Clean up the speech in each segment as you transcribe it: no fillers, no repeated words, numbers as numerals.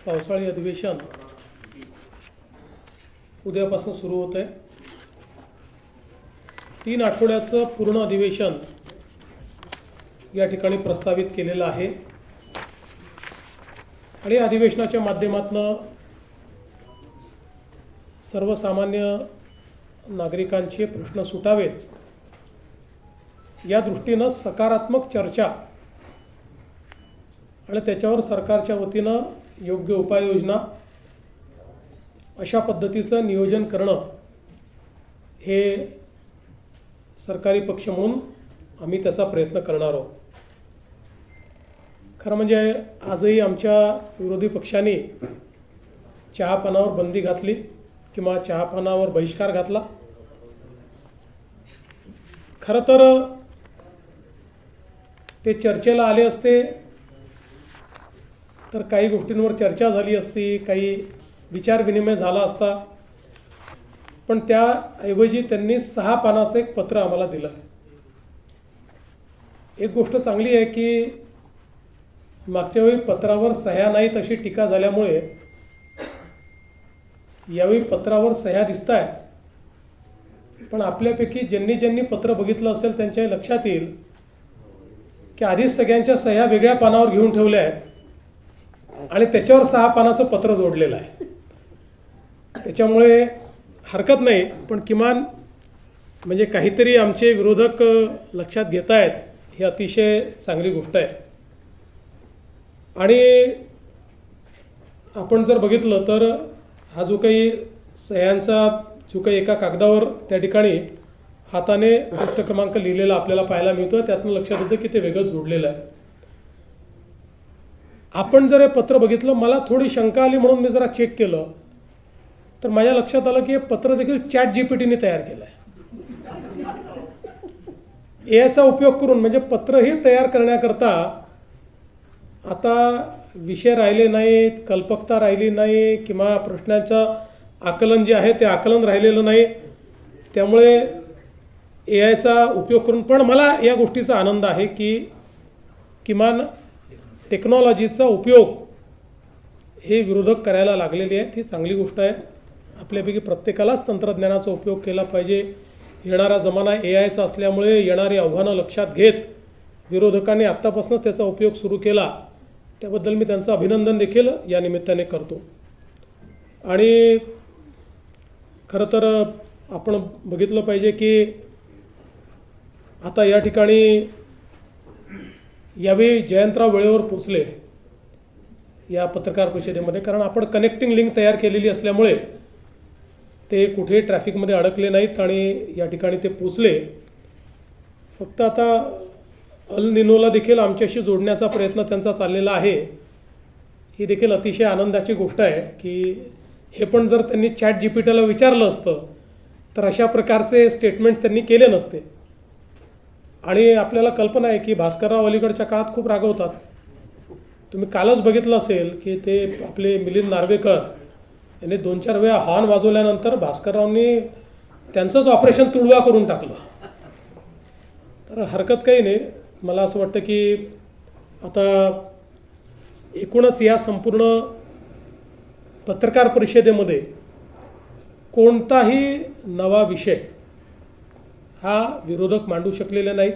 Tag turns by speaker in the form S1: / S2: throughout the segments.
S1: पावसाळी अधिवेशन उद्यापासून सुरू होत आहे। 3 आठवड्याचं पूर्ण अधिवेशन या ठिकाणी प्रस्तावित केलेलं आहे आणि अधिवेशनाच्या माध्यमातून सर्वसामान्य नागरिकांचे प्रश्न सुटावेत या दृष्टीनं सकारात्मक चर्चा आणि त्याच्यावर सरकारच्या वतीनं योग्य उपाययोजना अशा पद्धतीचं नियोजन करणं हे सरकारी पक्ष म्हणून आम्ही त्याचा प्रयत्न करणार आहोत। खरं म्हणजे आजही आमच्या विरोधी पक्षांनी चहापानावर बंदी घातली किंवा चहापानावर बहिष्कार घातला। खरं तर ते चर्चेला आले असते तर काही गोष्टींवर चर्चा झाली असती, काही विचारविनिमय झाला असता, पण त्याऐवजी त्यांनी 6 पानाचं एक पत्र आम्हाला दिलं। एक गोष्ट चांगली आहे की मागच्या वेळी पत्रावर सह्या नाहीत अशी टीका झाल्यामुळे यावेळी पत्रावर सह्या दिसत आहेत। पण आपल्यापैकी ज्यांनी पत्र बघितलं असेल त्यांच्या लक्षात येईल की आधीच सगळ्यांच्या सह्या वेगळ्या पानावर घेऊन ठेवल्या आहेत आणि त्याच्यावर 6 पानाचं पत्र जोडलेलं आहे। त्याच्यामुळे हरकत नाही, पण किमान म्हणजे काहीतरी आमचे विरोधक लक्षात घेत आहेत, ही अतिशय चांगली गोष्ट आहे। आणि आपण जर बघितलं तर हा जो काही सह्यांचा जो काही एका कागदावर त्या ठिकाणी हाताने पृष्ठ क्रमांक लिहिलेला आपल्याला पाहायला मिळतो, त्यातून लक्षात येतं की ते वेगळं जोडलेलं आहे। आपण जर हे पत्र बघितलं, मला थोडी शंका आली म्हणून मी जरा चेक केलं तर माझ्या लक्षात आलं की हे पत्र देखील ChatGPTने तयार केलं आहे। एआयचा उपयोग करून, म्हणजे पत्रही तयार करण्याकरता आता विषय राहिले नाहीत, कल्पकता राहिली नाही किंवा प्रश्नांचं आकलन जे आहे ते आकलन राहिलेलं नाही। त्यामुळे एआयचा उपयोग करून, पण मला या गोष्टीचा आनंद आहे की किमान टेक्नॉलॉजीचा उपयोग हे विरोधक करायला लागलेले आहेत। ही चांगली गोष्ट आहे। आपल्यापैकी प्रत्येकालाच तंत्रज्ञानाचा उपयोग केला पाहिजे। येणारा जमाना एआयचा असल्यामुळे येणारी आव्हानं लक्षात घेत विरोधकांनी आत्तापासून त्याचा उपयोग सुरू केला, त्याबद्दल मी त्यांचं अभिनंदन देखील या निमित्ताने करतो। आणि खरं तर आपण बघितलं पाहिजे की आता या ठिकाणी यावेळी जयंतराव वेळेवर पोचले या पत्रकार परिषदेमध्ये, कारण आपण कनेक्टिंग लिंक तयार केलेली असल्यामुळे ते कुठेही ट्रॅफिकमध्ये अडकले नाहीत आणि या ठिकाणी ते पोचले। फक्त आता अल निनोला देखील आमच्याशी जोडण्याचा प्रयत्न त्यांचा चाललेला आहे। ही देखील अतिशय आनंदाची गोष्ट आहे की हे पण जर त्यांनी ChatGPTला विचारलं असतं तर अशा प्रकारचे स्टेटमेंट्स त्यांनी केले नसते। आणि आपल्याला कल्पना आहे की भास्करराव अलीकडच्या काळात खूप रागवतात। तुम्ही कालच बघितलं असेल की ते आपले मिलिंद नार्वेकर यांनी 2-4 वेळा हॉर्न वाजवल्यानंतर भास्कररावनी त्यांचंच ऑपरेशन तुडवा करून टाकलं। तर हरकत काही नाही। मला असं वाटतं की आता एकूणच या संपूर्ण पत्रकार परिषदेमध्ये कोणताही नवा विषय हा विरोधक मांडू शकलेले नाहीत।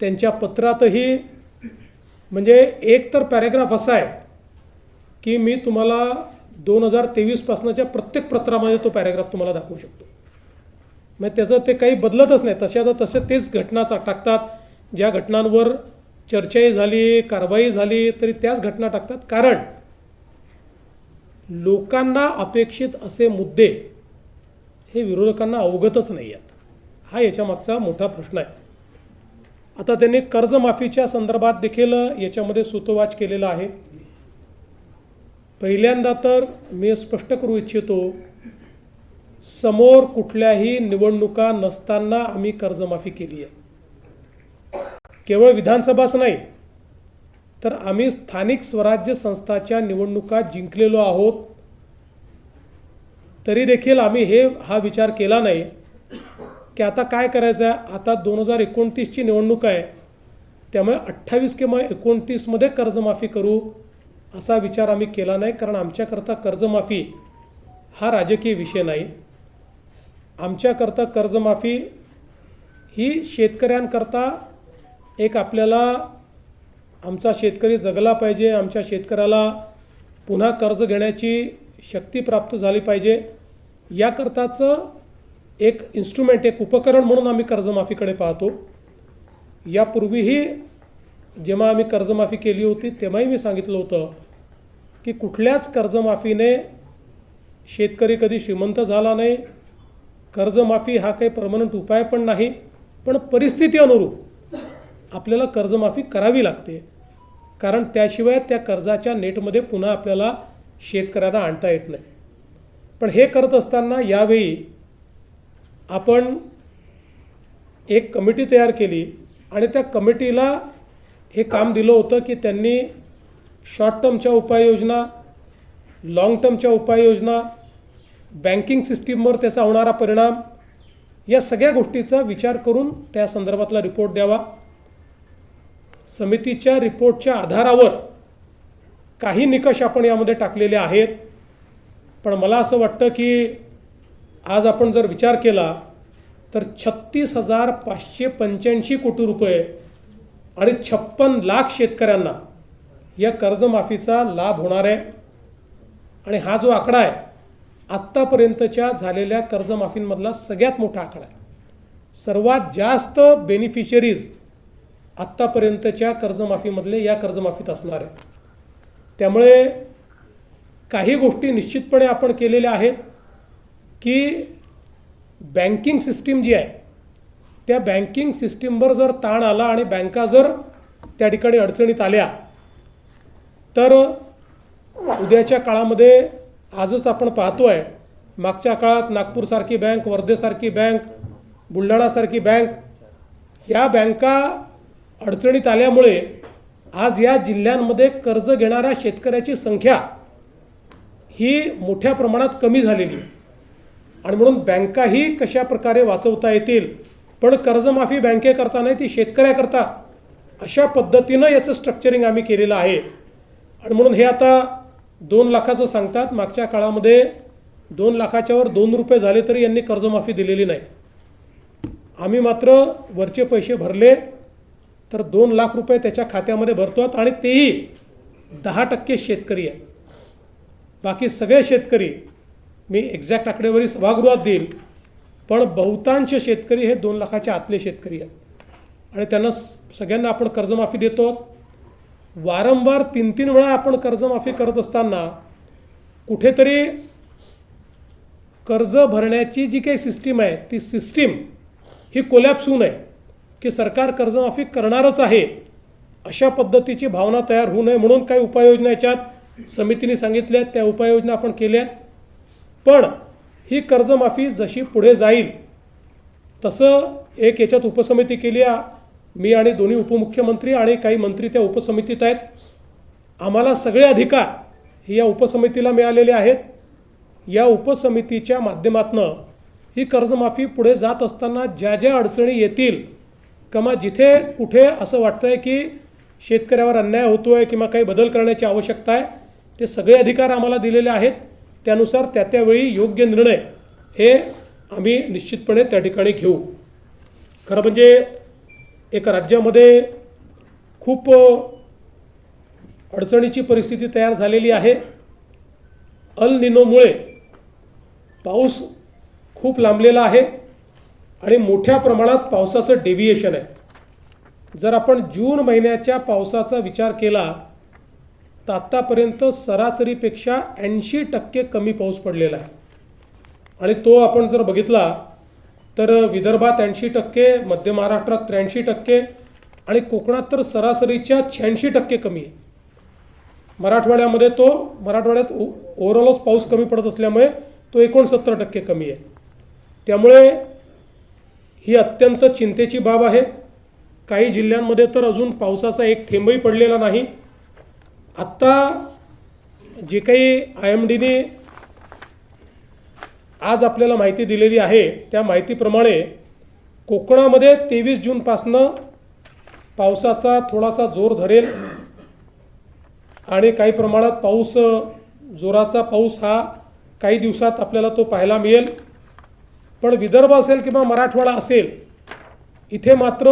S1: त्यांच्या पत्रातही म्हणजे एक तर पॅरेग्राफ असा आहे की मी तुम्हाला 2023 पासूनच्या प्रत्येक पत्रामध्ये तो पॅरेग्राफ तुम्हाला दाखवू शकतो। म्हणजे त्याचं ते काही बदलतच नाही, तसे तेच घटना टाकतात। ज्या घटनांवर चर्चाही झाली, कारवाई झाली तरी त्याच घटना टाकतात, कारण लोकांना अपेक्षित असे मुद्दे हे विरोधकांना अवगतच नाही आहेत। हा याच्या मागचा मोठा प्रश्न आहे। आता त्यांनी कर्जमाफीच्या संदर्भात देखील याच्यामध्ये सूतोवाच केलेला आहे। पहिल्यांदा तर मी स्पष्ट करू इच्छितो, समोर कुठल्याही निवडणुका नसताना आम्ही कर्जमाफी केली आहे। केवळ विधानसभाच नाही तर आम्ही स्थानिक स्वराज्य संस्थाच्या निवडणुका जिंकलेलो आहोत, तरी देखील आम्ही हा विचार केला नाही की आता काय करायचं आहे। आता 2029ची निवडणूक आहे, त्यामुळे 28 किंवा 29 मध्ये कर्जमाफी करू असा विचार आम्ही केला नाही, कारण आमच्याकरता कर्जमाफी हा राजकीय विषय नाही. आमच्याकरता कर्जमाफी ही शेतकऱ्यांकरता एक आपल्याला आमचा शेतकरी जगला पाहिजे, आमच्या शेतकऱ्याला पुन्हा कर्ज घेण्याची शक्ती प्राप्त झाली पाहिजे, याकरताचं एक इन्स्ट्रुमेंट, एक उपकरण म्हणून आम्ही कर्जमाफीकडे पाहतो. यापूर्वीही जेव्हा आम्ही कर्जमाफी केली होती तेव्हाही मी सांगितलं होतं की कुठल्याच कर्जमाफीने शेतकरी कधी श्रीमंत झाला नाही. कर्जमाफी हा काही परमनंट उपाय पण नाही, पण परिस्थिती अनुरूप आपल्याला कर्जमाफी करावी लागते, कारण त्याशिवाय त्या कर्जाच्या नेटमध्ये पुन्हा आपल्याला शेतकऱ्यांना आणता येत नाही. पण हे करत असताना यावेळी आपण एक कमिटी तयार केली आणि त्या कमिटीला हे काम दिलं होतं की त्यांनी शॉर्ट टर्मच्या उपाययोजना, लॉंग टर्मच्या उपाययोजना, बँकिंग सिस्टीमवर त्याचा होणारा परिणाम, या सगळ्या गोष्टीचा विचार करून त्या संदर्भातला रिपोर्ट द्यावा. समितीच्या रिपोर्टच्या आधारावर काही निकष आपण यामध्ये टाकलेले आहेत, पण मला असं वाटतं की आज आपण जर विचार केला तर 36,585 कोटी रुपये आणि 56 लाख शेतकऱ्यांना या कर्जमाफीचा लाभ होणार आहे. आणि हा जो आकडा आहे आत्तापर्यंतच्या झालेल्या कर्जमाफींमधला सगळ्यात मोठा आकडा आहे. सर्वात जास्त बेनिफिशरीज आत्तापर्यंतच्या कर्जमाफीमधले या कर्जमाफीत असणार आहे. त्यामुळे काही गोष्टी निश्चितपणे आपण केलेल्या आहेत की बँकिंग सिस्टीम जी आहे त्या बँकिंग सिस्टीमवर जर ताण आला आणि बँका जर त्या ठिकाणी अडचणीत आल्या तर उद्याच्या काळामध्ये आजच आपण पाहतो आहे, मागच्या काळात नागपूरसारखी बँक, वर्धेसारखी बँक, बुलढाणासारखी बँक, या बँका अडचणीत आल्यामुळे आज या जिल्ह्यांमध्ये कर्ज घेणाऱ्या शेतकऱ्याची संख्या ही मोठ्या प्रमाणात कमी झालेली आहे. आणि म्हणून बँकाही कशा प्रकारे वाचवता येतील, पण कर्जमाफी बँकेकरता नाही, ती शेतकऱ्याकरता, अशा पद्धतीनं याचं स्ट्रक्चरिंग आम्ही केलेलं आहे. आणि म्हणून हे आता 2 लाखाचं सांगतात, मागच्या काळामध्ये 2 लाखाच्यावर 2 रुपये झाले तरी यांनी कर्जमाफी दिलेली नाही. आम्ही मात्र वरचे पैसे भरले तर 2 लाख रुपये त्याच्या खात्यामध्ये भरतो आणि तेही 10% शेतकरी आहे. बाकी सगळे शेतकरी, मी एक्झॅक्ट आकडेवारी सभागृहात देईल, पण बहुतांश शेतकरी हे 2 लाखाच्या आतले शेतकरी आहेत आणि त्यांना सगळ्यांना आपण कर्जमाफी देतो. वारंवार 3-3 वेळा आपण कर्जमाफी करत असताना कुठेतरी कर्ज भरण्याची जी काही सिस्टीम आहे ती सिस्टीम ही कोलॅप्स होऊ नये, की सरकार कर्जमाफी करणारच आहे अशा पद्धतीची भावना तयार होऊ नये म्हणून काही उपाययोजना याच्यात समितीने सांगितल्या, त्या उपाययोजना आपण केल्या. पण ही कर्जमाफी जशी पुढे जाईल तसं एक याच्यात उपसमिती केली आहे. मी आणि दोन्ही उपमुख्यमंत्री आणि काही मंत्री त्या उपसमितीत आहेत. आम्हाला सगळे अधिकार हे या उपसमितीला मिळालेले आहेत. या उपसमितीच्या माध्यमातून ही कर्जमाफी पुढे जात असताना ज्या ज्या अडचणी येतील किंवा जिथे कुठे असं वाटतंय की शेतकऱ्यावर अन्याय होतोय किंवा काही बदल करण्याची आवश्यकता आहे, ते सगळे अधिकार आम्हाला दिलेले आहेत. त्यानुसार त्या त्यावेळी योग्य निर्णय हे आम्ही निश्चितपणे त्या ठिकाणी घेऊ. खरं म्हणजे एक राज्यामध्ये खूप अडचणीची परिस्थिती तयार झालेली आहे. अल निनोमुळे पाऊस खूप लांबलेला आहे आणि मोठ्या प्रमाणात पावसाचं डेव्हिएशन आहे. जर आपण जून महिन्याच्या पावसाचा विचार केला तर आत्तापर्यंत सरासरीपेक्षा 80% कमी पाऊस पडलेला आहे. आणि तो आपण जर बघितला तर विदर्भात 80%, मध्य महाराष्ट्रात 83% आणि कोकणात तर सरासरीच्या 86% कमी आहे. मराठवाड्यामध्ये मराठवाड्यात ओव्हरऑलच पाऊस कमी पडत असल्यामुळे तो 69% कमी आहे. त्यामुळे ही अत्यंत चिंतेची बाब आहे. काही जिल्ह्यांमध्ये तर अजून पावसाचा एक थेंबही पडलेला नाही. आत्ता जे काही IMDने आज आपल्याला माहिती दिलेली आहे त्या माहितीप्रमाणे कोकणामध्ये 23 जूनपासनं पावसाचा थोडासा जोर धरेल. आणि काही प्रमाणात पाऊस, जोराचा पाऊस हा काही दिवसात आपल्याला तो पाहायला मिळेल. पण विदर्भ असेल किंवा मराठवाडा असेल, इथे मात्र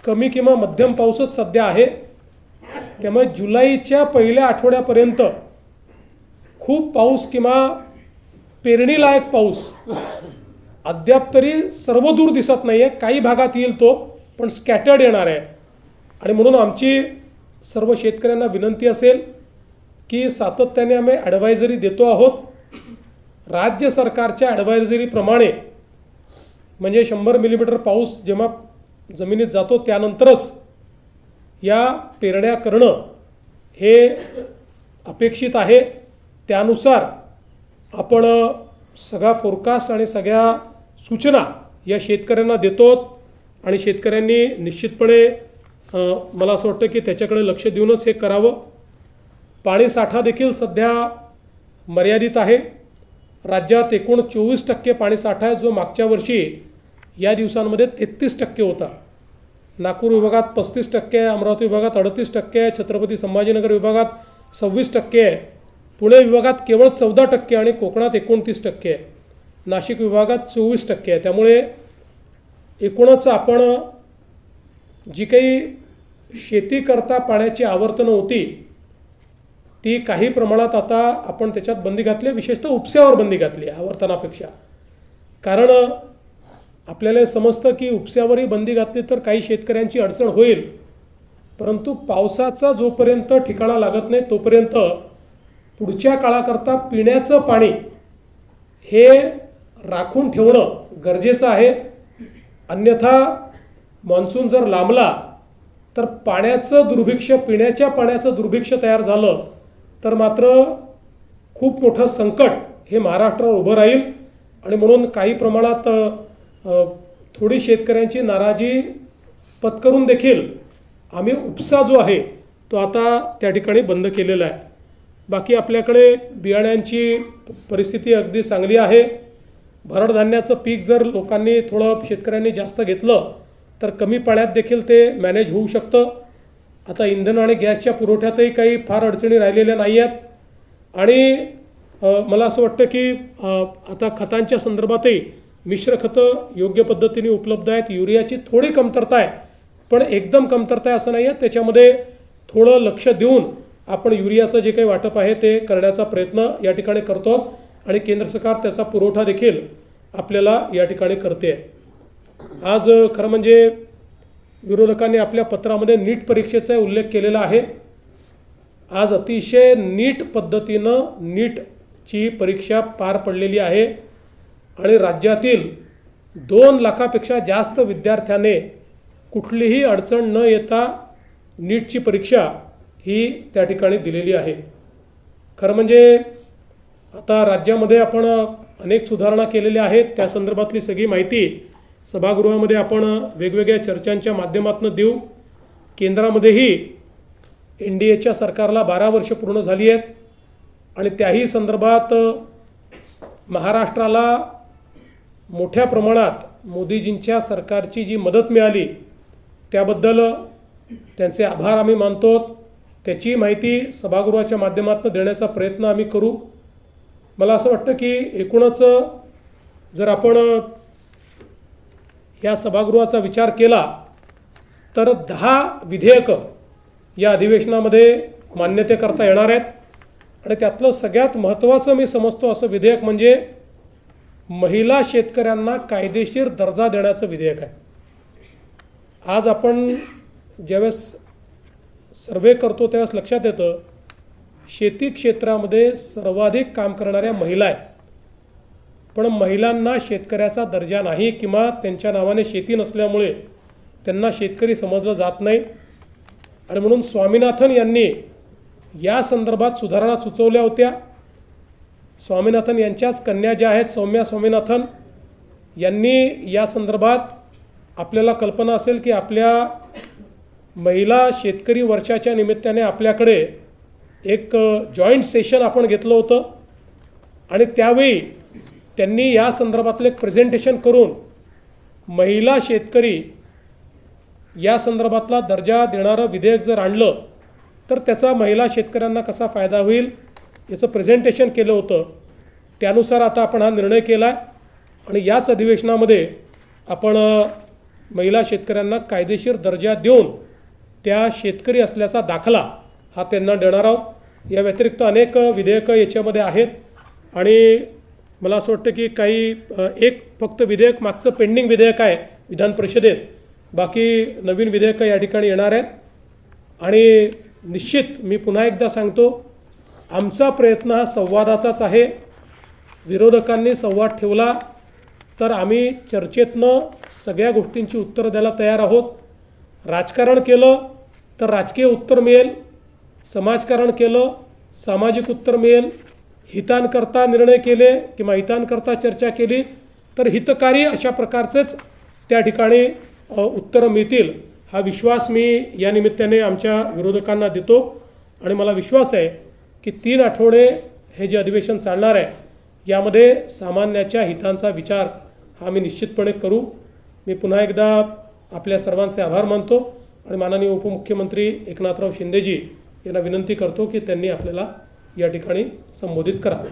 S1: कमी किंवा मध्यम पाऊसच सध्या आहे. त्यामुळे जुलैच्या पहिल्या आठवड्यापर्यंत खूप पाऊस किंवा पेरणीलायक पाऊस अद्याप तरी सर्वदूर दिसत नाही आहे. काही भागात येईल तो, पण स्कॅटर्ड येणार आहे. आणि म्हणून आमची सर्व शेतकऱ्यांना विनंती असेल की सातत्याने आम्ही ॲडवायझरी देतो आहोत. राज्य सरकारच्या ॲडवायझरीप्रमाणे म्हणजे 100 मिलीमीटर पाऊस जेव्हा जमिनीत जातो त्यानंतरच या पेरण्या करणं हे अपेक्षित आहे. त्यानुसार आपण सगळा फोरकास्ट आणि सगळ्या सूचना या शेतकऱ्यांना देतो आणि शेतकऱ्यांनी निश्चितपणे मला असं वाटतं की त्याच्याकडे लक्ष देऊनच हे करावं. पाणी साठा देखील सध्या मर्यादित आहे. राज्यात एकूण 24% पाणी साठा आहे, जो मागच्या वर्षी या दिवसांमध्ये 33% होता. नागपूर विभागात 35% आहे, अमरावती विभागात 38% आहे, छत्रपती संभाजीनगर विभागात 26% आहे, पुणे विभागात केवळ 14% आणि कोकणात 29% आहे, नाशिक विभागात 24% आहे. त्यामुळे एकूणच आपण जी काही शेतीकरता पाण्याची आवर्तनं होती ती काही प्रमाणात आता आपण त्याच्यात बंदी घातली, विशेषतः उपस्यावर बंदी घातली आवर्तनापेक्षा. कारण आपल्याला समजतं की उपस्यावरही बंदी घातली तर काही शेतकऱ्यांची अडचण होईल, परंतु पावसाचा जोपर्यंत ठिकाणा लागत नाही तोपर्यंत पुढच्या काळाकरता पिण्याचं पाणी हे राखून ठेवणं गरजेचं आहे. अन्यथा मान्सून जर लांबला तर पाण्याचं दुर्भिक्ष्य, पिण्याच्या पाण्याचं दुर्भिक्ष्य तयार झालं तर मात्र खूप मोठं संकट हे महाराष्ट्रावर उभं राहील. आणि म्हणून काही प्रमाणात थोडी शेतकऱ्यांची नाराजी पत्करून देखील आम्ही उपसा जो आहे तो आता त्या ठिकाणी बंद केलेला आहे. बाकी आपल्याकडे बियाण्यांची परिस्थिती अगदी चांगली आहे. भरड धान्याचं पीक जर लोकांनी थोडं शेतकऱ्यांनी जास्त घेतलं तर कमी पाण्यात देखील ते मॅनेज होऊ शकतं. आता इंधन आणि गॅसच्या पुरवठ्यातही काही फार अडचणी राहिलेल्या नाही आहेत. आणि मला असं वाटतं की आता खतांच्या संदर्भातही मिश्र खतं योग्य पद्धतीने उपलब्ध आहेत. युरियाची थोडी कमतरता आहे, पण एकदम कमतरता आहे असं नाही आहे. त्याच्यामध्ये थोडं लक्ष देऊन आपण युरियाचं जे काही वाटप आहे ते करण्याचा प्रयत्न या ठिकाणी करतो आणि केंद्र सरकार त्याचा पुरवठा देखील आपल्याला या ठिकाणी करते. आज खरं म्हणजे विरोधकांनी आपल्या पत्रामध्ये नीट परीक्षेचा उल्लेख केलेला आहे. आज अतिशय नीट पद्धतीनं नीटची परीक्षा पार पडलेली आहे आणि राज्यातील 2 लाखापेक्षा जास्त विद्यार्थ्याने कुठलीही अडचण न येता नीटची परीक्षा ही त्या ठिकाणी दिलेली आहे. खरं म्हणजे आता राज्यामध्ये आपण अनेक सुधारणा केलेल्या आहेत. त्या संदर्भातली सगळी माहिती सभागृहामध्ये आपण वेगवेगळ्या चर्चांच्या माध्यमातून देऊ. केंद्रामध्येही NDAच्या सरकारला 12 वर्ष पूर्ण झाली आहेत आणि त्याही संदर्भात महाराष्ट्राला मोठ्या प्रमाणात मोदीजींच्या सरकारची जी मदत मिळाली त्याबद्दल त्यांचे आभार आम्ही मानतो. त्याची माहिती सभागृहाच्या माध्यमातून देण्याचा प्रयत्न आम्ही करू. मला असं वाटतं की एकूणच जर आपण या सभागृहाचा विचार केला तर 10 विधेयकं या अधिवेशनामध्ये मान्यतेकरता येणार आहेत. आणि त्यातलं सगळ्यात महत्त्वाचं मी समजतो असं विधेयक म्हणजे महिला शेतकऱ्यांना कायदेशीर दर्जा देण्याचं विधेयक आहे. आज आपण ज्यावेळेस सर्वे करतो त्यावेळेस लक्षात येतं शेती क्षेत्रामध्ये सर्वाधिक काम करणाऱ्या महिला आहेत, पण महिलांना शेतकऱ्याचा दर्जा नाही किंवा त्यांच्या नावाने शेती नसल्यामुळे त्यांना शेतकरी समजलं जात नाही. आणि म्हणून स्वामीनाथन यांनी या संदर्भात सुधारणा सुचवल्या होत्या. स्वामीनाथन यांच्याच कन्या ज्या आहेत सौम्या स्वामीनाथन यांनी या संदर्भात, आपल्याला कल्पना असेल की आपल्या महिला शेतकरी वर्षाच्या निमित्ताने आपल्याकडे एक जॉईंट सेशन आपण घेतलं होतं आणि त्यावेळी त्यांनी या संदर्भातलं एक प्रेझेंटेशन करून महिला शेतकरी या संदर्भातला दर्जा देणारं विधेयक जर आणलं तर त्याचा महिला शेतकऱ्यांना कसा फायदा होईल याचं प्रेझेंटेशन केलं होतं. त्यानुसार आता आपण हा निर्णय केला आहे आणि याच अधिवेशनामध्ये आपण महिला शेतकऱ्यांना कायदेशीर दर्जा देऊन त्या शेतकरी असल्याचा दाखला हा त्यांना देणार आहोत. या व्यतिरिक्त अनेक विधेयकं याच्यामध्ये आहेत आणि मला असं वाटतं की काही एक फक्त विधेयक मागचं पेंडिंग विधेयक आहे विधान परिषदेत, बाकी नवीन विधेयकं या ठिकाणी येणार आहेत. आणि निश्चित मी पुन्हा एकदा सांगतो, आमचा प्रयत्न हा संवादाचाच आहे. विरोधकांनी संवाद ठेवला तर आम्ही चर्चेतनं सगळ्या गोष्टींची उत्तरं द्यायला तयार आहोत. राजकारण केलं तर राजकीय उत्तर मिळेल, समाजकारण केलं सामाजिक उत्तर मिळेल, हितांकरता निर्णय केले किंवा हितांकरता चर्चा केली तर हितकारी अशा प्रकारचेच त्या ठिकाणी उत्तरं मिळतील. हा विश्वास मी या निमित्ताने आमच्या विरोधकांना देतो आणि मला विश्वास आहे की 3 आठवडे हे जे अधिवेशन चालणार आहे यामध्ये सामान्याच्या हितांचा विचार हा मी निश्चितपणे करू. मी पुन्हा एकदा आपल्या सर्वांचे आभार मानतो आणि माननीय उपमुख्यमंत्री एकनाथराव शिंदेजी यांना विनंती करतो की त्यांनी आपल्याला या ठिकाणी संबोधित करावे.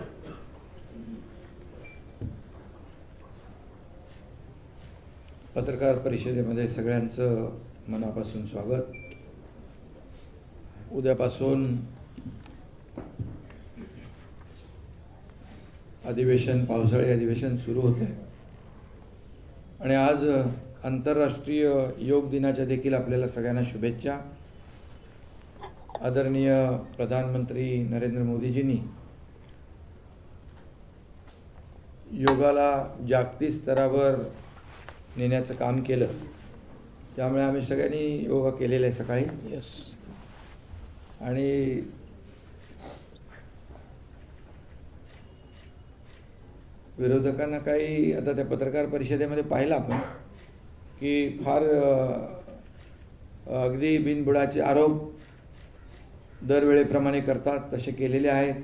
S2: पत्रकार परिषदेमध्ये सगळ्यांचं मनापासून स्वागत. उद्यापासून अधिवेशन, पावसाळी अधिवेशन सुरू होते आणि आज आंतरराष्ट्रीय योग दिनाच्या देखील आपल्याला सगळ्यांना शुभेच्छा. आदरणीय प्रधानमंत्री नरेंद्र मोदीजींनी योगाला जागतिक स्तरावर नेण्याचं काम केलं, त्यामुळे आम्ही सगळ्यांनी योगा केलेला आहे सकाळी.
S1: येस.
S2: आणि विरोधकांना काही आता त्या पत्रकार परिषदेमध्ये पाहिलं आपण की फार अगदी बिनबुडाचे आरोप दरवेळेप्रमाणे करतात, तसे केलेले आहेत.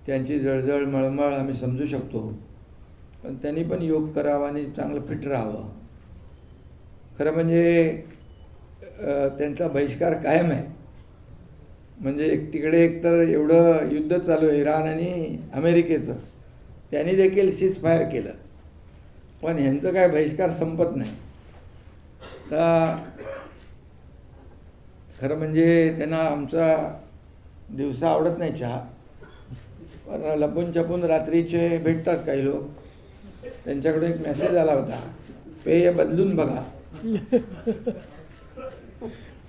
S2: त्यांची जळजळ मळमळ आम्ही समजू शकतो, पण त्यांनी पण योग करावा आणि चांगलं फिट राहावं. खरं म्हणजे त्यांचा बहिष्कार कायम आहे. म्हणजे तिकडे एकतर एवढं युद्ध चालू आहे इराण आणि अमेरिकेचं, त्यांनी देखील सीज फायर केलं, पण ह्यांचं काय बहिष्कार संपत नाही. तर खरं म्हणजे त्यांना आमचा दिवसा आवडत नाही चहा, पण लपून छपून रात्रीचे भेटतात काही लोक. त्यांच्याकडून एक मेसेज आला होता, पेय बदलून बघा.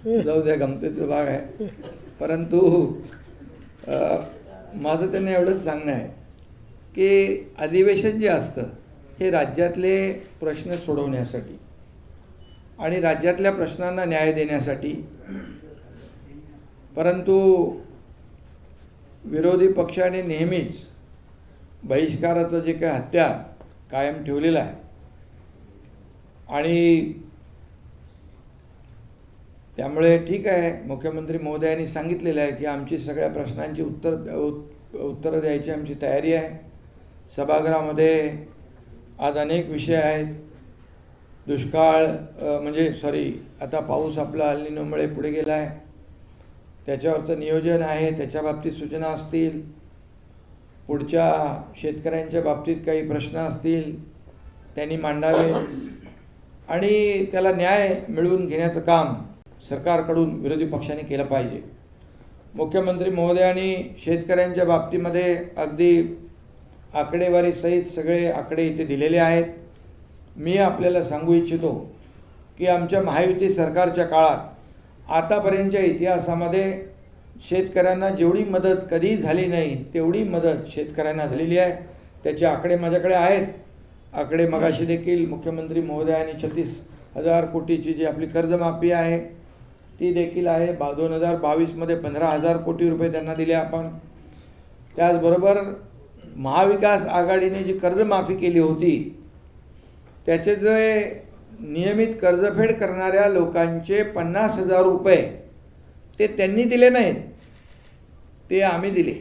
S2: जाऊ द्या, गमतीचा भाग आहे. परंतु माझं त्यांना एवढंच सांगणं आहे की अधिवेशन जे असतं हे राज्यातले प्रश्न सोडवण्यासाठी आणि राज्यातल्या प्रश्नांना न्याय देण्यासाठी. परंतु विरोधी पक्षाने नेहमीच बहिष्काराचं जे काही हत्यार कायम ठेवलेलं आहे आणि त्यामुळे ठीक आहे, मुख्यमंत्री महोदयांनी सांगितलेलं आहे की आमची सगळ्या प्रश्नांची उत्तरं द्यायची आमची तयारी आहे. सभागृहामध्ये आज अनेक विषय आहेत. दुष्काळ आता पाऊस आपला अल निनोमुळे पुढे गेला आहे, त्याच्यावरचं नियोजन आहे, त्याच्या बाबतीत सूचना असतील. पुढच्या शेतकऱ्यांच्या बाबतीत काही प्रश्न असतील त्यांनी मांडावे आणि त्याला न्याय मिळवून घेण्याचं काम सरकारकडून विरोधी पक्षाने केलं पाहिजे. मुख्यमंत्री महोदयांनी शेतकऱ्यांच्या बाबतीमध्ये अगदी आकडेवारी सहित सगळे आकडे इथे दिलेले आहेत. मी आपल्याला सांगू इच्छितो की आमच्या महायुती सरकारच्या काळात आतापर्यंतच्या इतिहासामध्ये शेतकऱ्यांना जेवढी मदत कधी झाली नाही तेवढी मदत शेतकऱ्यांना झालेली आहे. त्याचे आकडे माझ्याकडे आहेत. आकडे मगाशी देखील मुख्यमंत्री महोदयांनी 36,000 कोटीची जी आपली कर्जमाफी आहे ती देखील आहे. 2022मध्ये 15,000 कोटी रुपये त्यांना दिले आपण. त्याचबरोबर महाविकास आघाडीने जी कर्जमाफी केली होती त्याचे जे नियमित कर्जफेड करणाऱ्या लोकांचे 50,000 रुपये ते त्यांनी दिले नाहीत, ते आम्ही दिले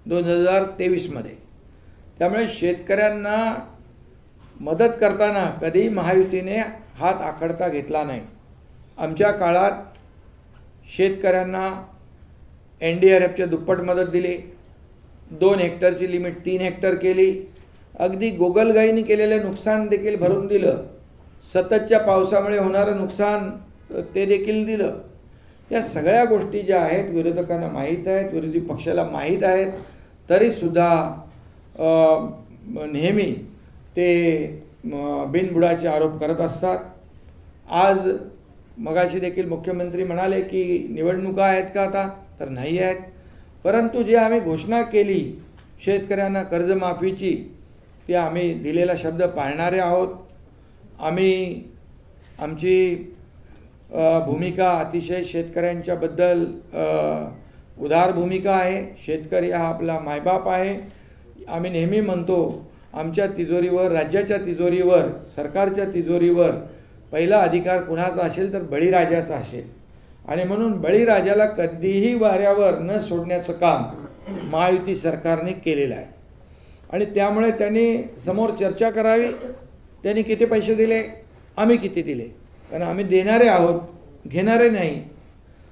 S2: 2023मध्ये. त्यामुळे शेतकऱ्यांना मदत करताना कधीही महायुतीने हात आखडता घेतला नाही. आमच्या काळात शेतकऱ्यांना NDRFच्या दुप्पट मदत दिली, 2 हेक्टरची लिमिट 3 हेक्टर केली, अगदी गोगलगाईने केलेलं नुकसान देखील भरून दिलं, सततच्या पावसामुळे होणारं नुकसान ते देखील दिलं. या सगळ्या गोष्टी ज्या आहेत विरोधकांना माहीत आहेत, विरोधी पक्षाला माहीत आहेत, तरीसुद्धा नेहमी ते बिनबुडाचे आरोप करत असतात. आज मगाशी देखील मुख्यमंत्री म्हणाले की निवडणुका आहेत का आता, तर नाही आहेत. परंतु जे आम्ही घोषणा केली शेतकऱ्यांना कर्जमाफीची, ती आम्ही दिलेला शब्द पाळणारे आहोत. आम्ही आमची भूमिका अतिशय शेतकऱ्यांच्याबद्दल उदार भूमिका आहे. शेतकरी हा आपला मायबाप आहे. आम्ही नेहमी म्हणतो आमच्या तिजोरीवर, राज्याच्या तिजोरीवर, सरकारच्या तिजोरीवर पहिला अधिकार कुणाचा असेल तर बळीराजाचा असेल. आणि म्हणून बळीराजाला कधीही वाऱ्यावर न सोडण्याचं काम महायुती सरकारने केलेलं आहे. आणि त्यामुळे त्यांनी समोर चर्चा करावी, त्यांनी किती पैसे दिले, आम्ही किती दिले, कारण आम्ही देणारे आहोत, घेणारे नाही.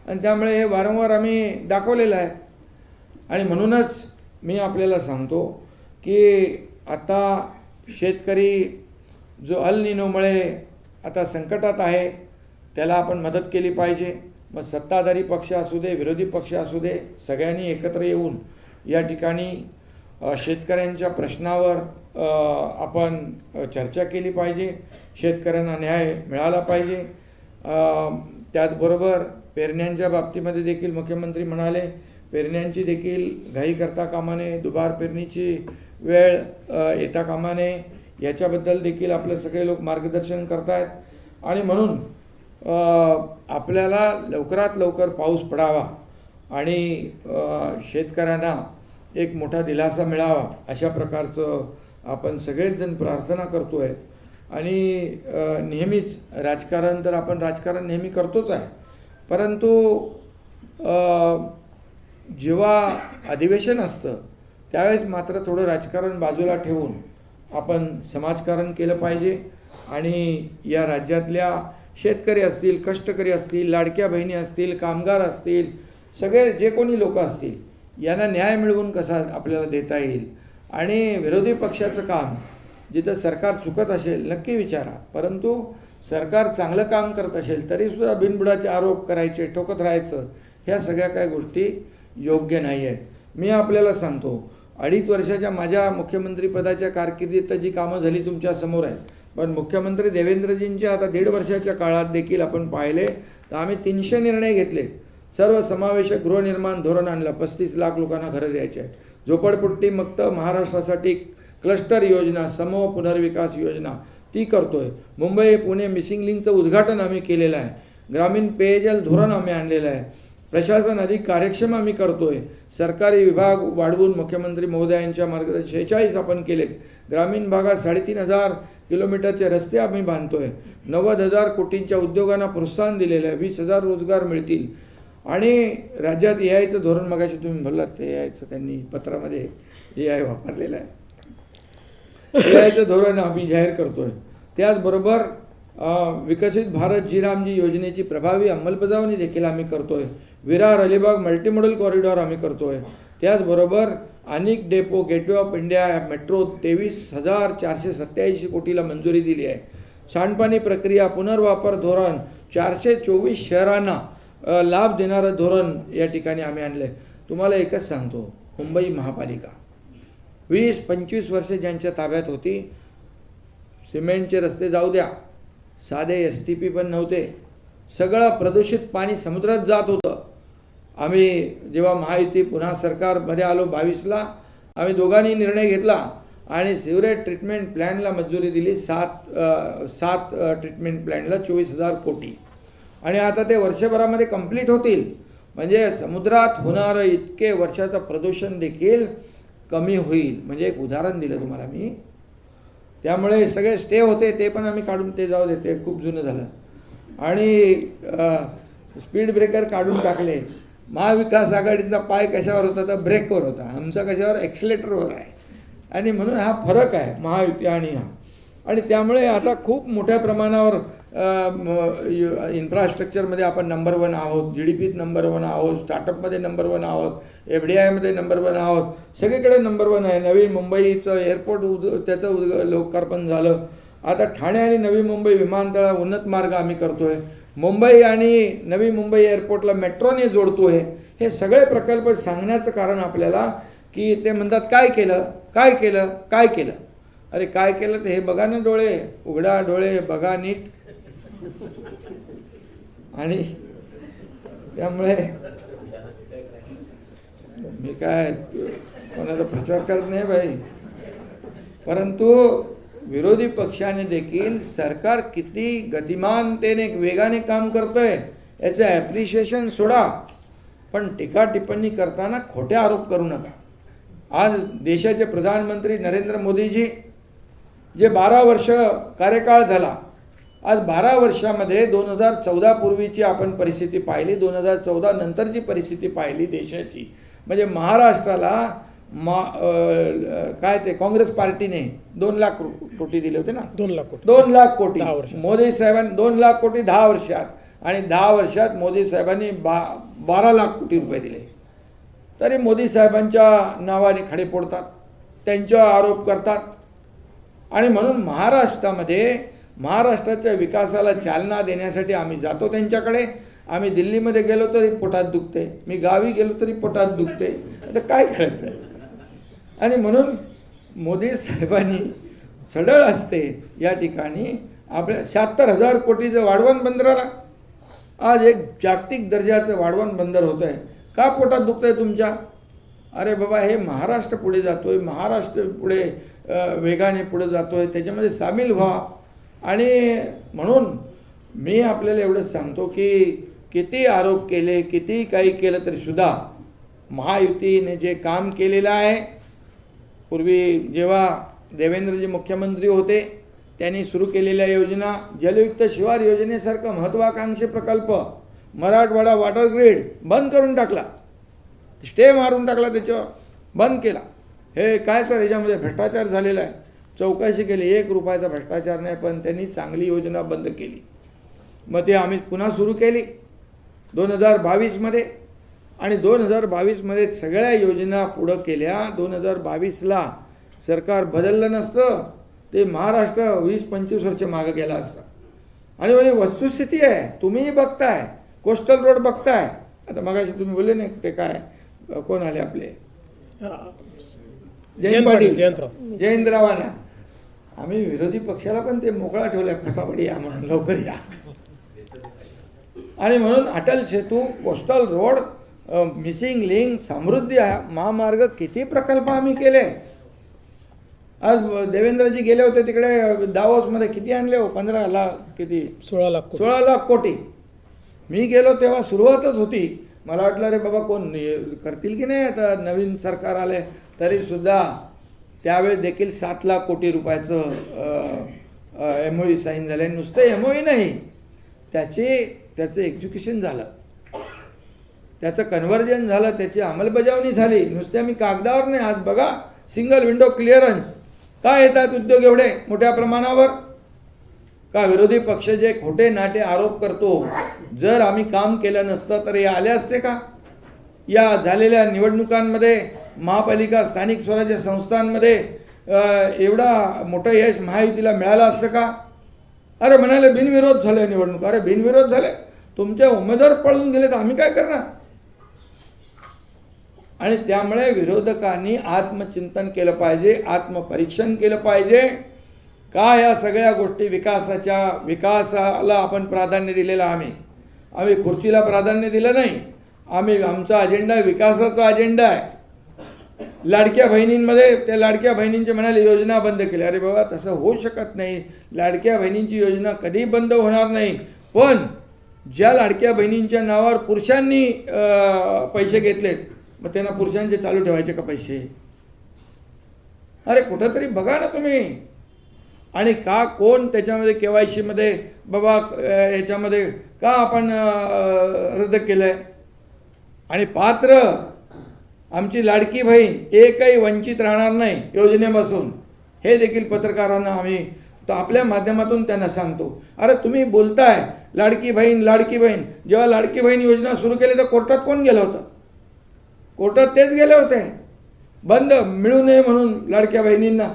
S2: आणि त्यामुळे हे वारंवार आम्ही दाखवलेलं आहे. आणि म्हणूनच मी आपल्याला सांगतो की आता शेतकरी जो अल निनोमुळे आता संकटात आहे, त्याला आपण मदत केली पाहिजे. मग सत्ताधारी पक्ष असू दे, विरोधी पक्ष असू दे, सगळ्यांनी एकत्र येऊन या ठिकाणी शेतकऱ्यांच्या प्रश्नावर आपण चर्चा केली पाहिजे. शेतकऱ्यांना न्याय मिळाला पाहिजे. त्याचबरोबर पेरण्यांच्या बाबतीमध्ये देखील मुख्यमंत्री म्हणाले पेरण्यांची देखील घाई करता कामा नये, दुबार पेरणीची वेळ येता कामा नये, याच्याबद्दल देखील आपले सगळे लोक मार्गदर्शन करतायत. आणि म्हणून आपल्याला लवकरात लवकर पाऊस पडावा आणि शेतकऱ्यांना एक मोठा दिलासा मिळावा अशा प्रकारचं आपण सगळेच जण प्रार्थना करतो आहे. आणि नेहमीच राजकारण तर आपण राजकारण नेहमी करतोच आहे, परंतु जेव्हा अधिवेशन असतं त्यावेळेस मात्र थोडं राजकारण बाजूला ठेवून आपण समाजकारण केलं पाहिजे. आणि या राज्यातल्या शेतकरी असतील, कष्टकरी असतील, लाडक्या बहिणी असतील, कामगार असतील, सगळे जे कोणी लोक असतील यांना न्याय मिळवून कसा आपल्याला देता येईल. आणि विरोधी पक्षाचं काम जिथं सरकार चुकत असेल नक्की विचारा, परंतु सरकार चांगलं काम करत असेल तरीसुद्धा बिनबुडाचे आरोप करायचे, ठोकत राहायचं, ह्या सगळ्या काही गोष्टी योग्य नाही आहेत. मी आपल्याला सांगतो 2.5 वर्षाच्या माझ्या मुख्यमंत्रीपदाच्या कारकिर्दीत जी कामं झाली तुमच्या समोर आहेत, पण मुख्यमंत्री देवेंद्रजींच्या आता 1.5 वर्षाच्या काळात देखील आपण पाहिले तर आम्ही 300 निर्णय घेतले. सर्वसमावेशक गृहनिर्माण धोरण आणलं, 35 लाख लोकांना घरं द्यायचे आहेत. झोपडपट्टी मुक्त महाराष्ट्रासाठी क्लस्टर योजना, समूह पुनर्विकास योजना ती करतोय. मुंबई पुणे मिसिंग लिंकचं उद्घाटन आम्ही केलेलं आहे. ग्रामीण पेयजल धोरण आम्ही आणलेलं आहे. प्रशासन अधिक कार्यक्षम आम्ही करतोय. सरकारी विभाग वाढवून मुख्यमंत्री महोदयांच्या मार्गदर्शन 46 आपण केलेत. ग्रामीण भागात 3,500 किलोमीटरचे रस्ते आम्ही बांधतोय. 90,000 कोटींच्या उद्योगांना प्रोत्साहन दिलेलं आहे. 20,000 रोजगार मिळतील. आणि राज्यात AI धोरण, मगाशी तुम्ही बोललात ते AI त्यांनी पत्रामध्ये AI वापरलेलं आहे. AI धोरण आम्ही जाहीर करतोय. त्याचबरोबर विकसित भारत जी योजनेची प्रभावी अंमलबजावणी देखील आम्ही करतोय. विरार अलिबाग मल्टीमॉडल कॉरिडॉर आम्ही करतोय. त्याचबरोबर अनेक depot, gateway of India metro 23,487 कोटीला मंजुरी दिली आहे. सांडपाणी प्रक्रिया पुनर्वापर धोरण 424 शहरांना लाभ देणारं धोरण या ठिकाणी आम्ही आणलं आहे. तुम्हाला एकच सांगतो, मुंबई महापालिका 20-25 वर्षे ज्यांच्या ताब्यात होती, सिमेंटचे रस्ते जाऊ द्या, साधे STP पण नव्हते, सगळं प्रदूषित पाणी समुद्रात जात होतं. आम्ही जेव्हा महायुती पुन्हा सरकारमध्ये आलो 22ला, आम्ही दोघांनी निर्णय घेतला आणि सिवरेज ट्रीटमेंट प्लॅनला मंजुरी दिली. 7 ट्रीटमेंट प्लॅनला 24,000 कोटी. आणि आता ते वर्षभरामध्ये कंप्लीट होतील. म्हणजे समुद्रात होणारं इतके वर्षाचं प्रदूषण देखील कमी होईल. म्हणजे एक उदाहरण दिलं तुम्हाला मी. त्यामुळे सगळे स्टे होते ते पण आम्ही काढून, ते जाऊ देते, खूप जुनं झालं. आणि स्पीड ब्रेकर काढून टाकले. महाविकास आघाडीचा पाय कशावर होता तर ब्रेकवर होता, आमचा कशावर ॲक्सिलेटरवर आहे. आणि म्हणून हा फरक आहे महायुती आणि हा. आणि त्यामुळे आता खूप मोठ्या प्रमाणावर इन्फ्रास्ट्रक्चरमध्ये आपण नंबर 1 आहोत, GDPत नंबर 1 आहोत, स्टार्टअपमध्ये नंबर 1 आहोत, FDIमध्ये नंबर 1 आहोत, सगळीकडे नंबर 1 आहे. नवी मुंबईचं एअरपोर्ट त्याचं लोकार्पण झालं. आता ठाणे आणि नवी मुंबई विमानतळ उन्नत मार्ग आम्ही करतोय. मुंबई आणि नवी मुंबई एअरपोर्टला मेट्रोने जोडतोय. हे सगळे प्रकल्प सांगण्याचं कारण आपल्याला की ते म्हणतात काय केलं काय केलं काय केलं. अरे काय केलं ते हे बघा ना, डोळे उघडा, डोळे बघा नीट. आणि त्यामुळे मी काय कोणाचा प्रचार करत नाही भाई, परंतु विरोधी पक्षाने देखील सरकार किती गतिमानतेने वेगाने काम करतोय याचं ॲप्रिशिएशन सोडा, पण टीका टिप्पणी करताना खोटे आरोप करू नका. आज देशाचे प्रधानमंत्री नरेंद्र मोदीजी जे 12 वर्ष कार्यकाळ झाला, आज 12 वर्षामध्ये 2014 पूर्वीची आपण परिस्थिती पाहिली, 2014 नंतरची परिस्थिती पाहिली देशाची, म्हणजे महाराष्ट्राला काय ते काँग्रेस पार्टीने 2 लाख कोटी दिले होते ना,
S1: 2 लाख कोटी
S2: 2 लाख कोटी
S1: 10 वर्षात.
S2: मोदी साहेबांनी 2 लाख कोटी 10 वर्षात, आणि 10 वर्षात मोदी साहेबांनी 12 लाख कोटी रुपये दिले. तरी मोदी साहेबांच्या नावाने खडे फोडतात, त्यांच्यावर आरोप करतात. आणि म्हणून महाराष्ट्राच्या विकासाला चालना देण्यासाठी आम्ही जातो त्यांच्याकडे. आम्ही दिल्लीमध्ये गेलो तरी पोटात दुखते, मी गावी गेलो तरी पोटात दुखते. आता काय करायचं आहे. आणि म्हणून मोदी साहेबांनी सडळ असते या ठिकाणी आपल्या 76,000 कोटीचं वाढवण बंदराला आज एक जागतिक दर्जाचं वाढवण बंदर होत आहे. का पोटात दुखतंय तुमच्या? अरे बाबा, हे महाराष्ट्र पुढे जातोय, महाराष्ट्र पुढे वेगाने पुढे जातोय, त्याच्यामध्ये सामील व्हा. आणि म्हणून मी आपल्याला एवढंच सांगतो की किती आरोप केले, किती काही केलं तरी सुद्धा महायुतीने जे काम केलेलं आहे, पूर्वी जेव्हा देवेंद्रजी मुख्यमंत्री होते त्यांनी सुरू केलेल्या योजना, जलयुक्त शिवार योजनेसारखा महत्त्वाकांक्षी प्रकल्प, मराठवाडा वॉटर ग्रीड बंद करून टाकला, स्टे मारून टाकला, त्याच्यावर बंद केला. हे काय तर याच्यामध्ये भ्रष्टाचार झालेला आहे. चौकशी केली, 1 रुपयाचा भ्रष्टाचार नाही, पण त्यांनी चांगली योजना बंद केली. मग ते आम्ही पुन्हा सुरू केली 2022मध्ये, आणि 2022मध्ये सगळ्या योजना पुढं केल्या. 2022ला सरकार बदललं नसतं ते महाराष्ट्र 20-25 वर्ष मागं गेला असतं. आणि म्हणजे वस्तुस्थिती आहे, तुम्हीही बघताय, कोस्टल रोड बघताय. आता मगाशी तुम्ही बोलले नाही ते काय कोण आले आपले जयंत पाटील, जयंतरावांना. आम्ही विरोधी पक्षाला पण ते मोकळा ठेवलाय, फटाफट या म्हणून, लवकर या. आणि म्हणून Atal Setu, coastal road, missing link, समृद्धी महामार्ग, किती प्रकल्प आम्ही केले. आज देवेंद्रजी गेले होते तिकडे दावोसमध्ये, किती आणले हो? 15 लाख, किती
S1: 16 लाख
S2: कोटी. मी गेलो तेव्हा सुरुवातच होती. मला वाटलं रे बाबा कोण करतील की नाही, आता नवीन सरकार आले. तरी सुद्धा त्यावेळी देखील 7 लाख कोटी रुपयाचं MOU साईन झालं. नुसतं MOU नाही, त्याचं एक्झिक्युशन झालं, त्याचं कन्व्हर्जन झालं, त्याची अंमलबजावणी झाली. नुसते आम्ही कागदावर नाही. आज बघा, सिंगल विंडो क्लिअरन्स. काय येतात उद्योग एवढे मोठ्या प्रमाणावर? का विरोधी पक्ष जे खोटे नाटे आरोप करतो, जर आम्ही काम केलं नसतं तर हे आले असते का? या झालेल्या निवडणुकांमध्ये महापालिका, स्थानिक स्वराज्य संस्थांमध्ये एवढा मोठं यश महायुतीला मिळालं असतं का? अरे म्हणाले बिनविरोध झाले निवडणूक. अरे बिनविरोध झाले, तुमचे उमेदवार पळून गेले तर आम्ही काय करणार? आणि त्यामुळे विरोधकांनी आत्मचिंतन केलं पाहिजे, आत्मपरीक्षण केलं पाहिजे. का या सगळ्या गोष्टी विकासाला आपण प्राधान्य दिलेलं आम्ही खुर्चीला प्राधान्य दिलं नाही. आमचा अजेंडा विकासाचा अजेंडा आहे. लाडक्या बहिणींमध्ये त्या लाडक्या बहिणींचे म्हणाले योजना बंद केल्या. अरे बाबा, तसं होऊ शकत नाही. लाडक्या बहिणींची योजना कधी बंद होणार नाही. पण ज्या लाडक्या बहिणींच्या नावावर पुरुषांनी पैसे घेतलेत, मग त्यांना पुरुषांचे चालू ठेवायचे का पैसे? अरे कुठंतरी बघा ना तुम्ही. आणि का कोण त्याच्यामध्ये KYC मध्ये बाबा याच्यामध्ये का आपण रद्द केलंय? आणि पात्र आमची लाडकी बहीण एकही वंचित राहणार नाही योजनेपासून, हे देखील पत्रकारांना आम्ही तर आपल्या माध्यमातून त्यांना सांगतो, अरे तुम्ही बोलताय लाडकी बहीण लाडकी बहीण, जेव्हा लाडकी बहीण योजना सुरू केली तर कोर्टात कोण गेलं होतं? कोर्टात तेच गेले होते, बंद मिळू नये म्हणून लाडक्या बहिणींना.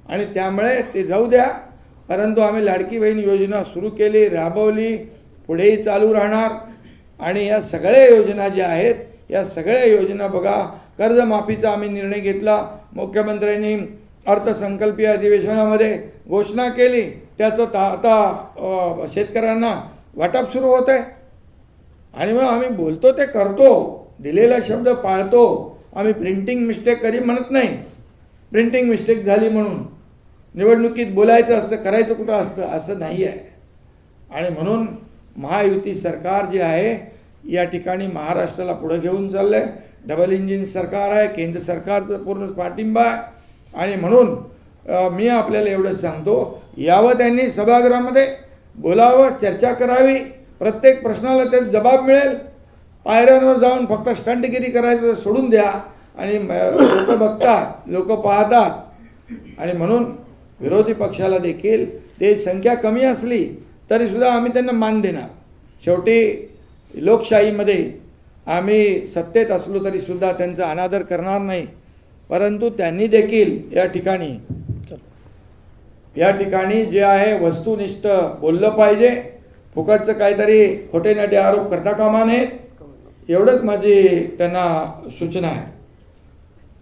S2: आणि त्यामुळे ते जाऊ द्या, परंतु आम्ही लाडकी बहीण योजना सुरू केली, राबवली, पुढेही चालू राहणार. आणि या सगळ्या योजना ज्या आहेत, या सगळ्या योजना बघा, कर्जमाफीचा आम्ही निर्णय घेतला, मुख्यमंत्र्यांनी अर्थसंकल्पीय अधिवेशनामध्ये घोषणा केली, त्याचं आता शेतकऱ्यांना वाटप सुरू होत आहे. आणि मग आम्ही बोलतो ते करतो, दिलेला शब्द पाळतो. आम्ही प्रिंटिंग मिस्टेक कधी म्हणत नाही, प्रिंटिंग मिस्टेक झाली म्हणून निवडणुकीत बोलायचं असतं, करायचं कुठं असतं, असं नाही आहे. आणि म्हणून महायुती सरकार जे आहे या ठिकाणी महाराष्ट्राला पुढे घेऊन चाललं आहे. डबल इंजिन सरकार आहे, केंद्र सरकारचं पूर्ण पाठिंबा आहे. आणि म्हणून मी आपल्याला एवढंच सांगतो, यावं त्यांनी सभागृहामध्ये बोलावं, चर्चा करावी, प्रत्येक प्रश्नाला ते जबाब मिळेल. पायऱ्यांवर जाऊन फक्त स्टंटगिरी करायचं सोडून द्या. आणि लोक बघतात, लोक पाहतात. आणि म्हणून विरोधी पक्षाला देखील ते संख्या कमी असली तरीसुद्धा आम्ही त्यांना मान देणार. शेवटी लोकशाहीमध्ये आम्ही सत्तेत असलो तरीसुद्धा त्यांचा अनादर करणार नाही. परंतु त्यांनी देखील या ठिकाणी जे आहे वस्तुनिष्ठ बोललं पाहिजे. फुकटचं काहीतरी खोटे नाटे आरोप करता कामा नयेत, एवढंच माझी त्यांना सूचना आहे.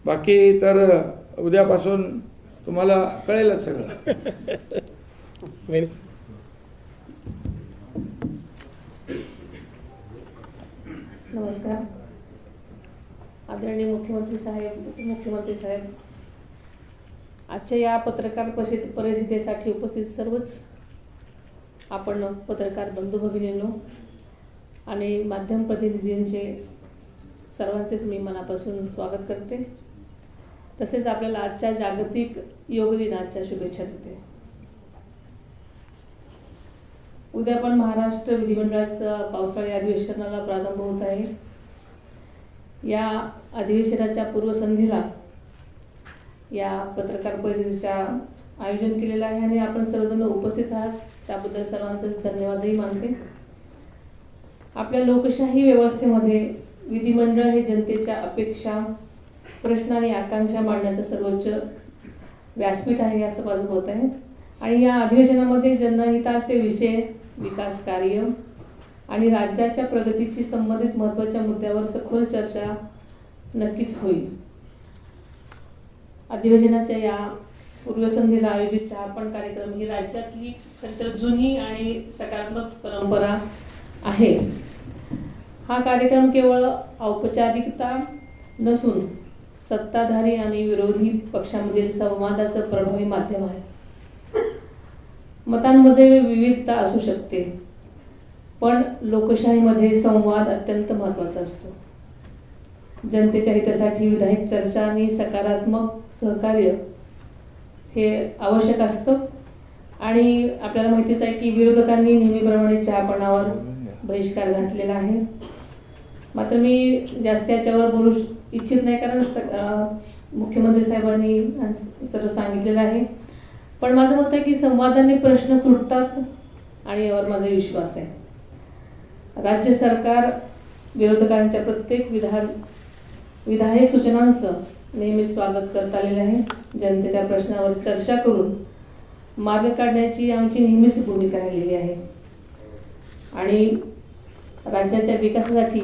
S2: बाकी तर उद्यापासून तुम्हाला कळेलच सगळं.
S3: नमस्कार. आदरणीय मुख्यमंत्री साहेब, उपमुख्यमंत्री साहेब, आजच्या या पत्रकार परिषदेसाठी उपस्थित सर्वच आपण पत्रकार बंधू भगिनींनो आणि माध्यम प्रतिनिधींचे सर्वांचेच मी मनापासून स्वागत करते. तसेच आपल्याला आजच्या जागतिक योग दिनाच्या शुभेच्छा देते. उद्या पण महाराष्ट्र विधिमंडळाचा पावसाळी अधिवेशनाला प्रारंभ होत आहे. या अधिवेशनाच्या पूर्वसंध्येला या पत्रकार परिषदेच्या आयोजन केलेलं आहे आणि आपण सर्वजण उपस्थित आहात, त्याबद्दल सर्वांचे धन्यवादही मानते. आपल्या लोकशाही व्यवस्थेमध्ये विधिमंडळ हे जनतेच्या अपेक्षा, प्रश्न आणि आकांक्षा मांडण्याचं सर्वोच्च व्यासपीठ आहे असं माझं मत आहे. आणि या अधिवेशनामध्ये जनहिताचे विषय, विकास कार्य आणि राज्याच्या प्रगतीशी संबंधित महत्त्वाच्या मुद्द्यावर सखोल चर्चा नक्कीच होईल. अधिवेशनाच्या या पूर्वसंध्येला आयोजित चहापान कार्यक्रम ही राज्यातली खरंतर जुनी आणि सकारात्मक परंपरा आहे. हा कार्यक्रम केवळ औपचारिकता नसून सत्ताधारी आणि विरोधी पक्षांमधील संवादाचं प्रभावी माध्यम आहे. मतांमध्ये विविधता असू शकते, पण लोकशाहीमध्ये संवाद अत्यंत महत्त्वाचा असतो. जनतेच्या हितासाठी विधायक चर्चा आणि सकारात्मक सहकार्य हे आवश्यक असतं. आणि आपल्याला माहितीच आहे की विरोधकांनी नेहमीप्रमाणे चहापानावर बहिष्कार घातलेला आहे. मात्र मी जास्त याच्यावर बोलू इच्छित नाही, कारण मुख्यमंत्री साहेबांनी सर्व सांगितलेलं आहे. पण माझं मत आहे की संवादाने प्रश्न सुटतात आणि यावर माझा विश्वास आहे. राज्य सरकार विरोधकांच्या प्रत्येक विधायक सूचनांचं नेहमीच स्वागत करत आलेलं आहे. जनतेच्या प्रश्नावर चर्चा करून मार्ग काढण्याची आमची नेहमीच भूमिका राहिलेली आहे. आणि राज्याच्या विकासासाठी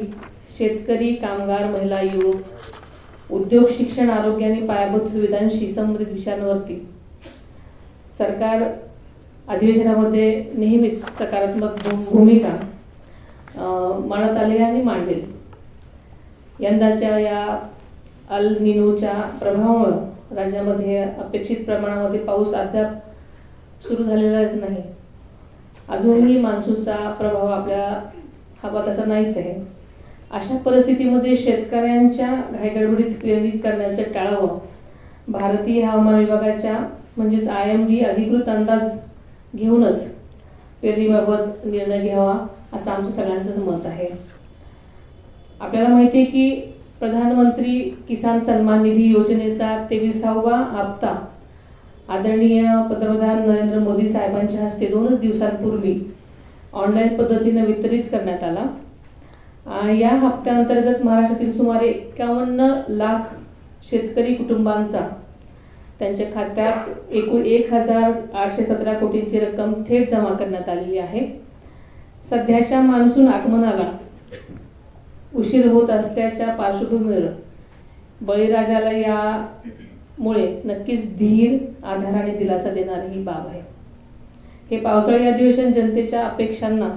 S3: शेतकरी, कामगार, महिला, युवक, उद्योग, शिक्षण, आरोग्य आणि पायाभूत सुविधांशी संबंधित विषयांवरती सरकार अधिवेशनामध्ये नेहमीच सकारात्मक भूमिका मांडत आली आणि मांडेल. यंदाच्या या अल निनोच्या प्रभावामुळे राज्यामध्ये अपेक्षित प्रमाणामध्ये पाऊस अद्याप सुरू झालेलाच नाही. अजूनही मान्सूनचा प्रभाव आपल्या हवा तसा नाहीच आहे. अशा परिस्थितीमध्ये शेतकऱ्यांच्या घाईगडबडीत पेरणी करण्याचं टाळावं. भारतीय हवामान विभागाच्या म्हणजेच IMD अधिकृत अंदाज घेऊनच पेरणीबाबत निर्णय घ्यावा असं आमचं सगळ्यांचंच मत आहे. आपल्याला माहिती आहे की प्रधानमंत्री किसान सन्मान निधी योजनेचा 23वा हप्ता आदरणीय पंतप्रधान नरेंद्र मोदी साहेबांच्या हस्ते 2च दिवसांपूर्वी ऑनलाईन पद्धतीने वितरित करण्यात आला। या हप्त्याअंतर्गत महाराष्ट्रातील सुमारे 51 लाख शेतकरी कुटुंबांचा त्यांच्या खात्यात एकूण 1,817 कोटींची रक्कम थेट जमा करण्यात आलेली आहे। सध्याच्या मान्सून आगमनाला उशीर होत असल्याच्या पार्श्वभूमीवर बळीराजाला यामुळे नक्कीच धीर, आधार आणि दिलासा देणारी ही बाब आहे। हे पावसाळी अधिवेशन जनतेच्या अपेक्षांना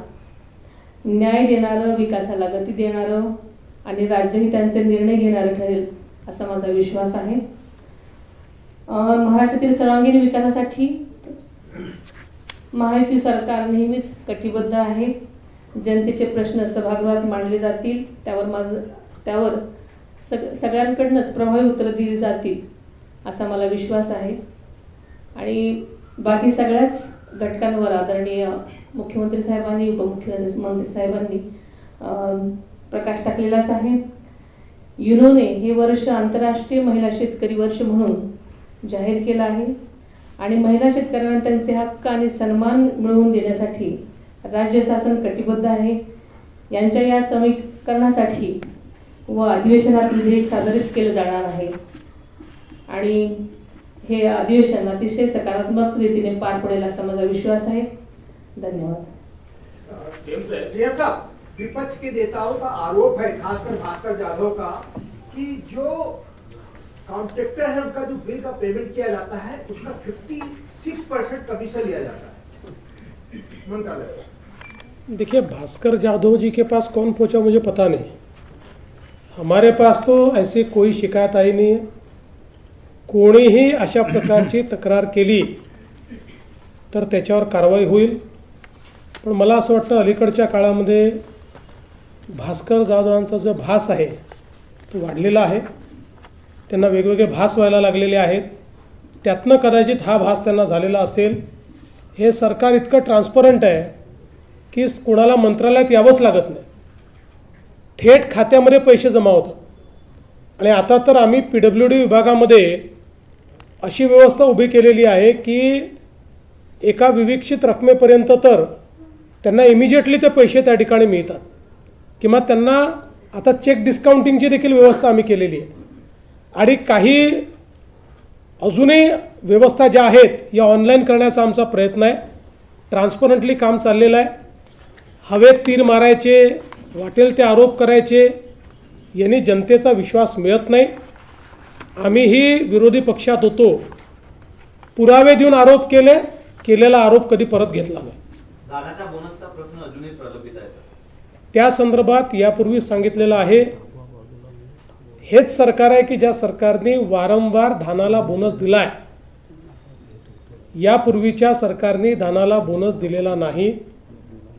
S3: न्याय देणारं, विकासाला गती देणारं आणि राज्यहितांचे निर्णय घेणारं ठरेल असा माझा विश्वास आहे। महाराष्ट्रातील सर्वांगीण विकासासाठी महायुती सरकार नेहमीच कटिबद्ध आहे। जनतेचे प्रश्न सभागृहात मांडले जातील, त्यावर सगळ्यांकडूनच प्रभावी उत्तरं दिली जातील असा मला विश्वास आहे। आणि बाकी सगळ्याच घटकांवर आदरणीय मुख्यमंत्री साहेबांनी, उपमुख्यमंत्री साहेबांनी प्रकाश टाकलेलाच आहे। युनोने हे वर्ष आंतरराष्ट्रीय महिला शेतकरी वर्ष म्हणून जाहीर केलं आहे आणि महिला शेतकऱ्यांना त्यांचे हक्क आणि सन्मान मिळवून देण्यासाठी राज्य शासन कटिबद्ध आहे। यांच्या या समीकरणासाठी व अधिवेशनात विधेयक सादर केलं जाणार आहे आणि हे अधिवेशन अतिशय सकारात्मक रीतीने पार पडेल असा माझा विश्वास आहे। धन्यवाद।
S4: सीएम साहब, विपक्ष के नेताओं का आरोप है, खासकर भास्कर जाधव का, कि जो कॉन्ट्रैक्टर है उनका जो बिल का पेमेंट किया जाता है उसका 56% कमीशन लिया जाता है। मन का
S1: देखिए, भास्कर जाधव जी के पास कौन पहुंचा मुझे पता नहीं, हमारे पास तो ऐसी कोई शिकायत आई नहीं है। कोणीही अशा प्रकारची तक्रार केली तर त्याच्यावर कारवाई होईल। पण मला असं वाटतं अलीकडच्या काळामध्ये भास्कर जाधवांचा जो भास आहे तो वाढलेला आहे। त्यांना वेगवेगळे भास व्हायला लागलेले आहेत, त्यातनं कदाचित हा भास त्यांना झालेला असेल। हे सरकार इतकं ट्रान्सपरंट आहे की कोणाला मंत्रालयात यावंच लागत नाही, थेट खात्यामध्ये पैसे जमा होतात। आणि आता तर आम्ही PWD विभागामध्ये अशी व्यवस्था उभी केलेली आहे की एका विविक्षित रकमेपर्यंत तर त्यांना इमिजिएटली ते पैसे त्या ठिकाणी मिळतात, किंवा त्यांना आता चेक डिस्काउंटिंगची देखील व्यवस्था आम्ही केलेली आहे। आणि काही अजूनही व्यवस्था ज्या आहेत या ऑनलाईन करण्याचा आमचा प्रयत्न आहे। ट्रान्सपरंटली काम चाललेलं आहे। हवेत तीर मारायचे, वाटेल ते आरोप करायचे यांनी जनतेचा विश्वास मिळत नाही। आम्हीही विरोधी पक्षात होतो, पुरावे देऊन आरोप केले, केलेला आरोप कधी परत घेतला नाही।
S5: धानाच्या बोनसचा प्रश्न अजूनही प्रलंबित आहे।
S1: त्या संदर्भात यापूर्वी सांगितलेलं आहे, हेच सरकार आहे की ज्या सरकारने वारंवार धानाला बोनस दिलाय। यापूर्वीच्या सरकारने धानाला बोनस दिलेला नाही।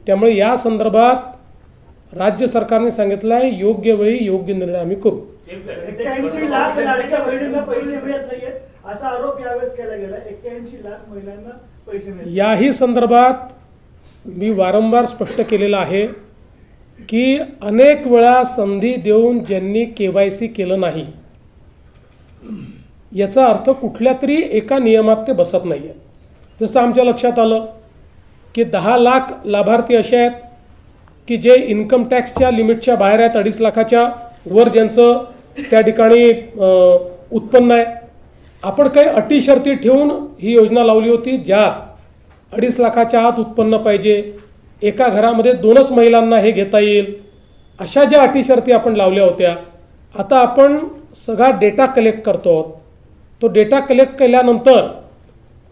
S1: त्यामुळे या संदर्भात राज्य सरकारने सांगितलं आहे योग्य वेळी योग्य निर्णय आम्ही करू।
S4: 81 लाख लाडक्या बहिणींना पैसे मिळत नाहीये असा आरोप यावेळेस केला गेला। 81 लाख महिलांना पैसे मिळत
S1: याही संदर्भात मी वारंवार स्पष्ट केलेलं आहे की अनेक वेळा संधी देऊन ज्यांनी KYC केलं नाही याचा अर्थ कुठल्या तरी एका नियमात ते बसत नाहीये। जसं आमच्या लक्षात आलं की 10 लाख लाभार्थी असे आहेत की जे इन्कम टॅक्सच्या लिमिटच्या बाहेर आहेत, 2.5 लाखाच्या वर ज्यांचं त्या ठिकाणी उत्पन्न आहे। आपण काही अटी शर्ती ठेवून ही योजना लावली होती, ज्यात 2.5 लाखाच्या आत उत्पन्न पाहिजे, एका घरामध्ये 2च महिलांना हे घेता येईल, अशा ज्या अटी शर्ती आपण लावल्या होत्या। आता आपण सगळा डेटा कलेक्ट करतो आहोत। तो डेटा कलेक्ट केल्यानंतर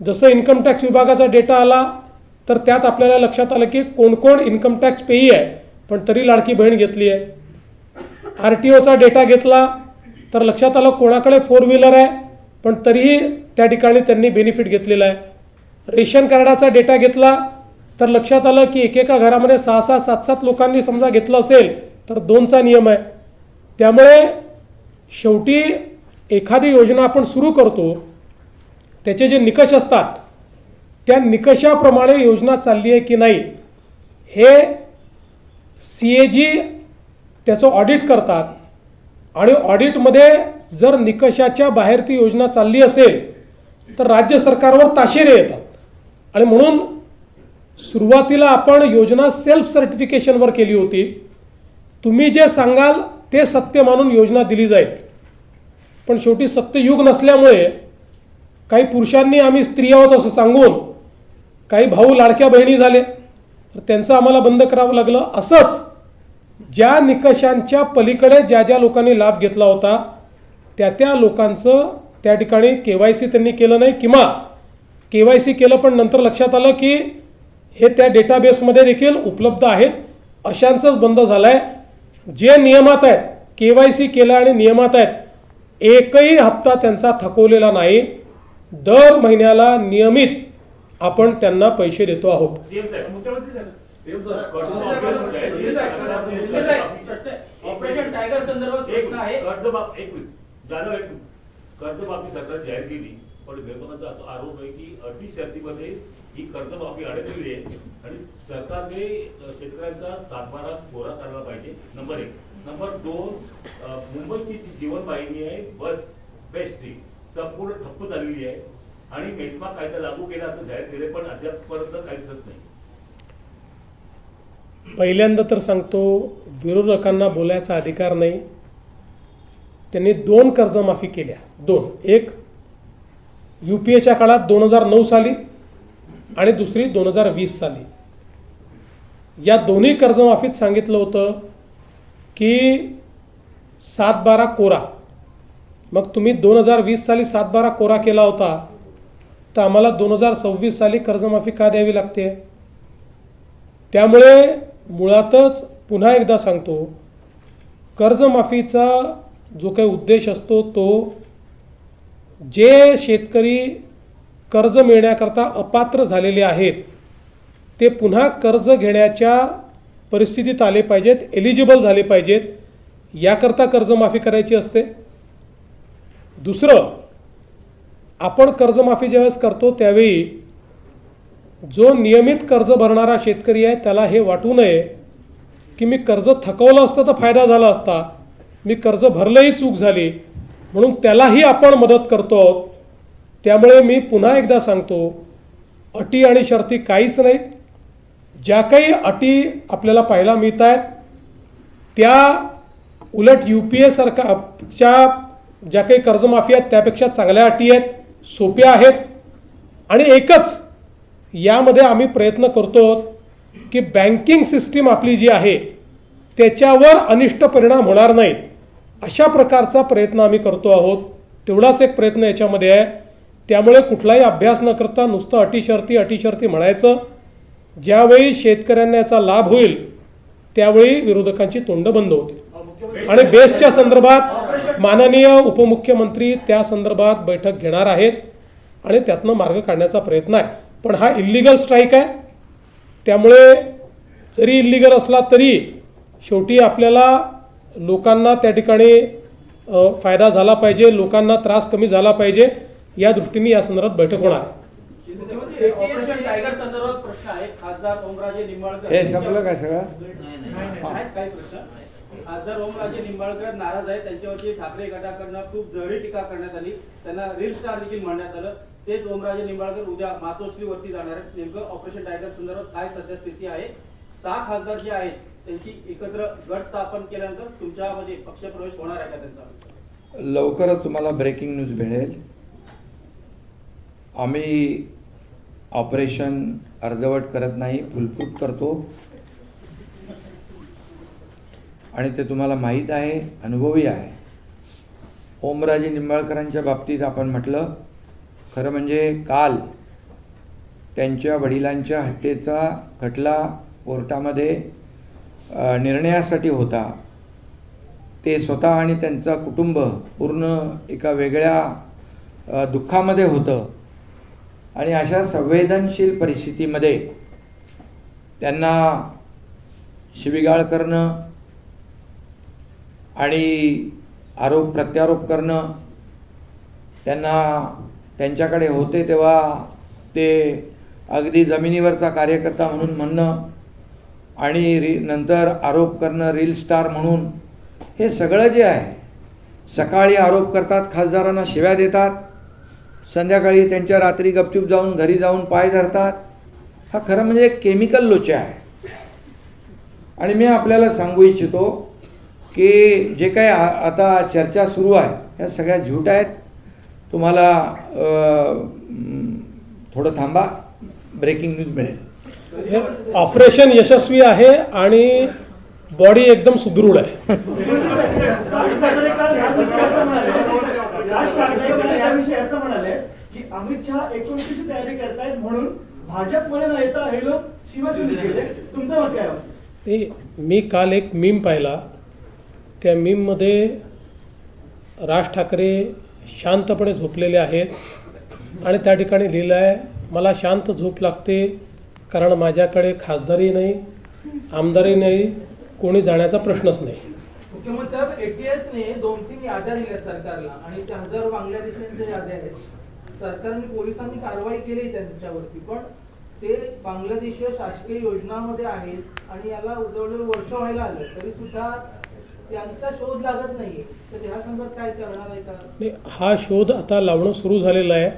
S1: जसं इन्कम टॅक्स विभागाचा डेटा आला तर त्यात आपल्याला लक्षात आलं की कोण कोण इन्कम टॅक्स पेई आहे पण तरी लाडकी बहीण घेतली आहे। RTOचा डेटा घेतला तर लक्षात आलं कोणाकडे 4 व्हीलर आहे पण तरीही त्या ठिकाणी त्यांनी बेनिफिट घेतलेला आहे। रेशन कार्डाचा डेटा घेतला तर लक्षात आलं की एकेका घरामध्ये 6-6, 7-7 लोकांनी समजा घेतलं असेल तर 2चा नियम आहे। त्यामुळे शेवटी एखादी योजना आपण सुरू करतो, त्याचे जे निकष असतात त्या निकषाप्रमाणे योजना चालली आहे की नाही हे CAG त्याचं ऑडिट करतात। आणि ऑडिटमध्ये जर निकषाच्या बाहेर ती योजना चालली असेल तर राज्य सरकारवर ताशेरे येतात. आणि म्हणून सुरुवातीला आपण योजना सेल्फ सर्टिफिकेशनवर केली होती. तुम्ही जे सांगाल ते सत्य मानून योजना दिली जाईल. पण शेवटी सत्ययुग नसल्यामुळे काही पुरुषांनी आम्ही स्त्री आहोत असं सांगून काही भाऊ लाडक्या बहिणी झाले, तर त्यांचं आम्हाला बंद करावं लागलं. असंच ज्या निकषांच्या पलीकडे ज्या ज्या लोकांनी लाभ घेतला होता त्या लोकांचं त्या ठिकाणी KYC त्यांनी केलं नाही, किंवा KYC केलं पण नंतर लक्षात आलं की हे त्या डेटाबेसमध्ये देखील उपलब्ध आहेत, अशांचंच बंद झालं आहे. जे नियमात आहेत, KYC केलं आणि नियमात आहेत, एकही हप्ता त्यांचा थकवलेला नाही. दर महिन्याला नियमित आपण त्यांना पैसे देतो आहोत.
S5: सीएम साहेब,
S4: मुख्यमंत्री साहेब,
S5: ऑपरेशन टायगर संदर्भात प्रश्न आहे. कर्जमाफी सरकार जाहीर केली, पण विरोधकांचा असा आरोप आहे की अटी शर्तीमध्ये ही कर्जमाफी अडकलेली आहे आणि सरकारने शेतकऱ्यांचा सातबारा कोरा करायला पाहिजे. नंबर 1. नंबर 2, मुंबईची जी जीवनवाहिनी आहे बस बेस्टची संपूर्ण ठप्प झालेली आहे आणि मेस्मा कायदा लागू केला असं जाहीर केले, पण अद्यापपर्यंत काहीच नाही.
S1: पहिल्यांदा तर सांगतो, विरोधकांना बोलायचा अधिकार नाही. त्यांनी 2 कर्जमाफी केल्या. 2. एक UPAच्या काळात 2009 साली आणि दुसरी 2020 साली. या दोन्ही कर्जमाफीत सांगितलं होतं की 7/12 कोरा. मग तुम्ही 2020 साली 7/12 कोरा केला होता, तर आम्हाला 2026 साली कर्जमाफी का द्यावी लागते? त्यामुळे मुळातच पुन्हा एकदा सांगतो, कर्जमाफीचा जो काही उद्देश असतो तो जे शेतकरी कर्ज मिळण्याकरता अपात्र झालेले आहेत ते पुन्हा कर्ज घेण्याच्या परिस्थितीत आले पाहिजेत, एलिजिबल झाले पाहिजेत, याकरता कर्जमाफी करायची असते. दुसरं, आपण कर्जमाफी ज्यावेळेस करतो त्यावेळी जो नियमित कर्ज भरणारा शेतकरी आहे त्याला हे वाटू नये की मी कर्ज थकवलं असतं तर फायदा झाला असता, मी कर्ज भरलंही चूक झाली, म्हणून त्यालाही आपण मदत करतो आहोत. त्यामुळे मी पुन्हा एकदा सांगतो, अटी आणि शर्ती काहीच नाहीत. ज्या काही अटी आपल्याला पाहायला मिळत आहेत त्या उलट UPA सरकारच्या ज्या काही कर्जमाफी आहेत त्यापेक्षा चांगल्या अटी आहेत, सोप्या आहेत. आणि एकच यामध्ये आम्ही प्रयत्न करतो की बँकिंग सिस्टीम आपली जी आहे त्याच्यावर अनिष्ट परिणाम होणार नाहीत, अशा प्रकारचा प्रयत्न आम्ही करतो आहोत. तेवढाच एक प्रयत्न याच्यामध्ये आहे. त्यामुळे कुठलाही अभ्यास न करता नुसतं अटीशर्ती म्हणायचं, ज्यावेळी शेतकऱ्यांना याचा लाभ होईल त्यावेळी विरोधकांची तोंड बंद होतील. आणि बेस्टच्या संदर्भात माननीय उपमुख्यमंत्री त्या संदर्भात बैठक घेणार आहेत आणि त्यातनं मार्ग काढण्याचा प्रयत्न आहे. पण हा इल्लीगल स्ट्राईक आहे, त्यामुळे जरी इल्लीगल असला तरी शेवटी आपल्याला लोकांना त्या ठिकाणी फायदा झाला पाहिजे, लोकांना त्रास कमी झाला पाहिजे, या दृष्टीने या संदर्भात बैठक होणार आहे.
S6: ऑपरेशन टायगर संदर्भात प्रश्न आहे. खासदार ओमराजे निंबाळकर
S2: हे संपलं काय सगळं?
S6: आहेत काही प्रश्न. खासदार ओमराजे निंबाळकर नाराज आहेत, त्यांच्यावरती ठाकरे गटाकडनं खूप जहरी टीका करण्यात आली, त्यांना रील स्टार देखील म्हणण्यात आलं. तेच ओमराजे निंबाळकर उद्या मातोश्रीवरती जाणार आहेत. नेमकं ऑपरेशन टायगर संदर्भात काय सध्या स्थिती आहे? 6 खासदार जे आहेत त्यांची एकत्र गट स्थापन केल्यानंतर तुमच्यामध्ये पक्षप्रवेश होणार आहे का त्यांचा?
S2: लवकरच तुम्हाला ब्रेकिंग न्यूज मिळेल. आम्ही ऑपरेशन अर्धवट करत नाही, फुलफूट करतो आणि ते तुम्हाला माहीत आहे, अनुभवी आहे. ओमराजे निंबाळकरांच्या बाबतीत आपण म्हटलं, खरं म्हणजे काल त्यांच्या वडिलांच्या हत्येचा खटला कोर्टामध्ये निर्णयासाठी होता. ते स्वतः आणि त्यांचा कुटुंब पूर्ण एका वेगळ्या दुःखामध्ये होतं आणि अशा संवेदनशील परिस्थितीमध्ये त्यांना शिवीगाळ करणं आणि आरोप प्रत्यारोप करणं, त्यांच्याकडे होते तेव्हा ते अगदी जमिनीवरचा कार्यकर्ता म्हणून म्हणणं आणि नंतर आरोप करणं रील स्टार म्हणून, हे सगळं जे आहे, सकाळी आरोप करतात, खासदारांना शिव्या देतात, संध्याकाळी त्यांच्या रात्री गपचूप जाऊन घरी जाऊन पाय धरतात. हा खरं म्हणजे एक केमिकल लोचा आहे. आणि मी आपल्याला सांगू इच्छितो की जे काही आता चर्चा सुरू आहे ह्या सगळ्या झूट आहेत. तुम्हाला थोडं थांबा, ब्रेकिंग न्यूज मिळेल.
S1: हे ऑपरेशन यशस्वी आहे आणि बॉडी एकदम सुदृढ आहे.
S7: राज ठाकरे काल याविषयी असं म्हणाले की अमित शहा 29ची तयारी करतायत म्हणून भाजपमध्ये न येता हे लोक शिवसेनेत गेले. तुमचं मत काय?
S1: मी काल एक मीम पाहिला. त्या मीममध्ये राज ठाकरे शांतपणे झोपलेले आहेत आणि त्या ठिकाणी लिहिलं आहे, मला शांत झोप लागते कारण माझ्याकडे खासदारी नाही, आमदारी नाही, कोणी जाण्याचा प्रश्नच नाही.
S8: मुख्यमंत्री एटीएसने 2-3 याद्या दिल्या सरकारला आणि त्या हजारो बांगलादेशांच्या याद्या आहेत. सरकारने पोलिसांनी कारवाई केली त्यांच्यावरती, पण ते बांगलादेश शासकीय योजनामध्ये आहेत आणि याला जवळजवळ वर्ष व्हायला आलं तरी सुद्धा त्यांचा शोध लागत नाहीये. तर ह्या संदर्भात काय करणार आहे का?
S1: हा शोध आता लावणं सुरू झालेला आहे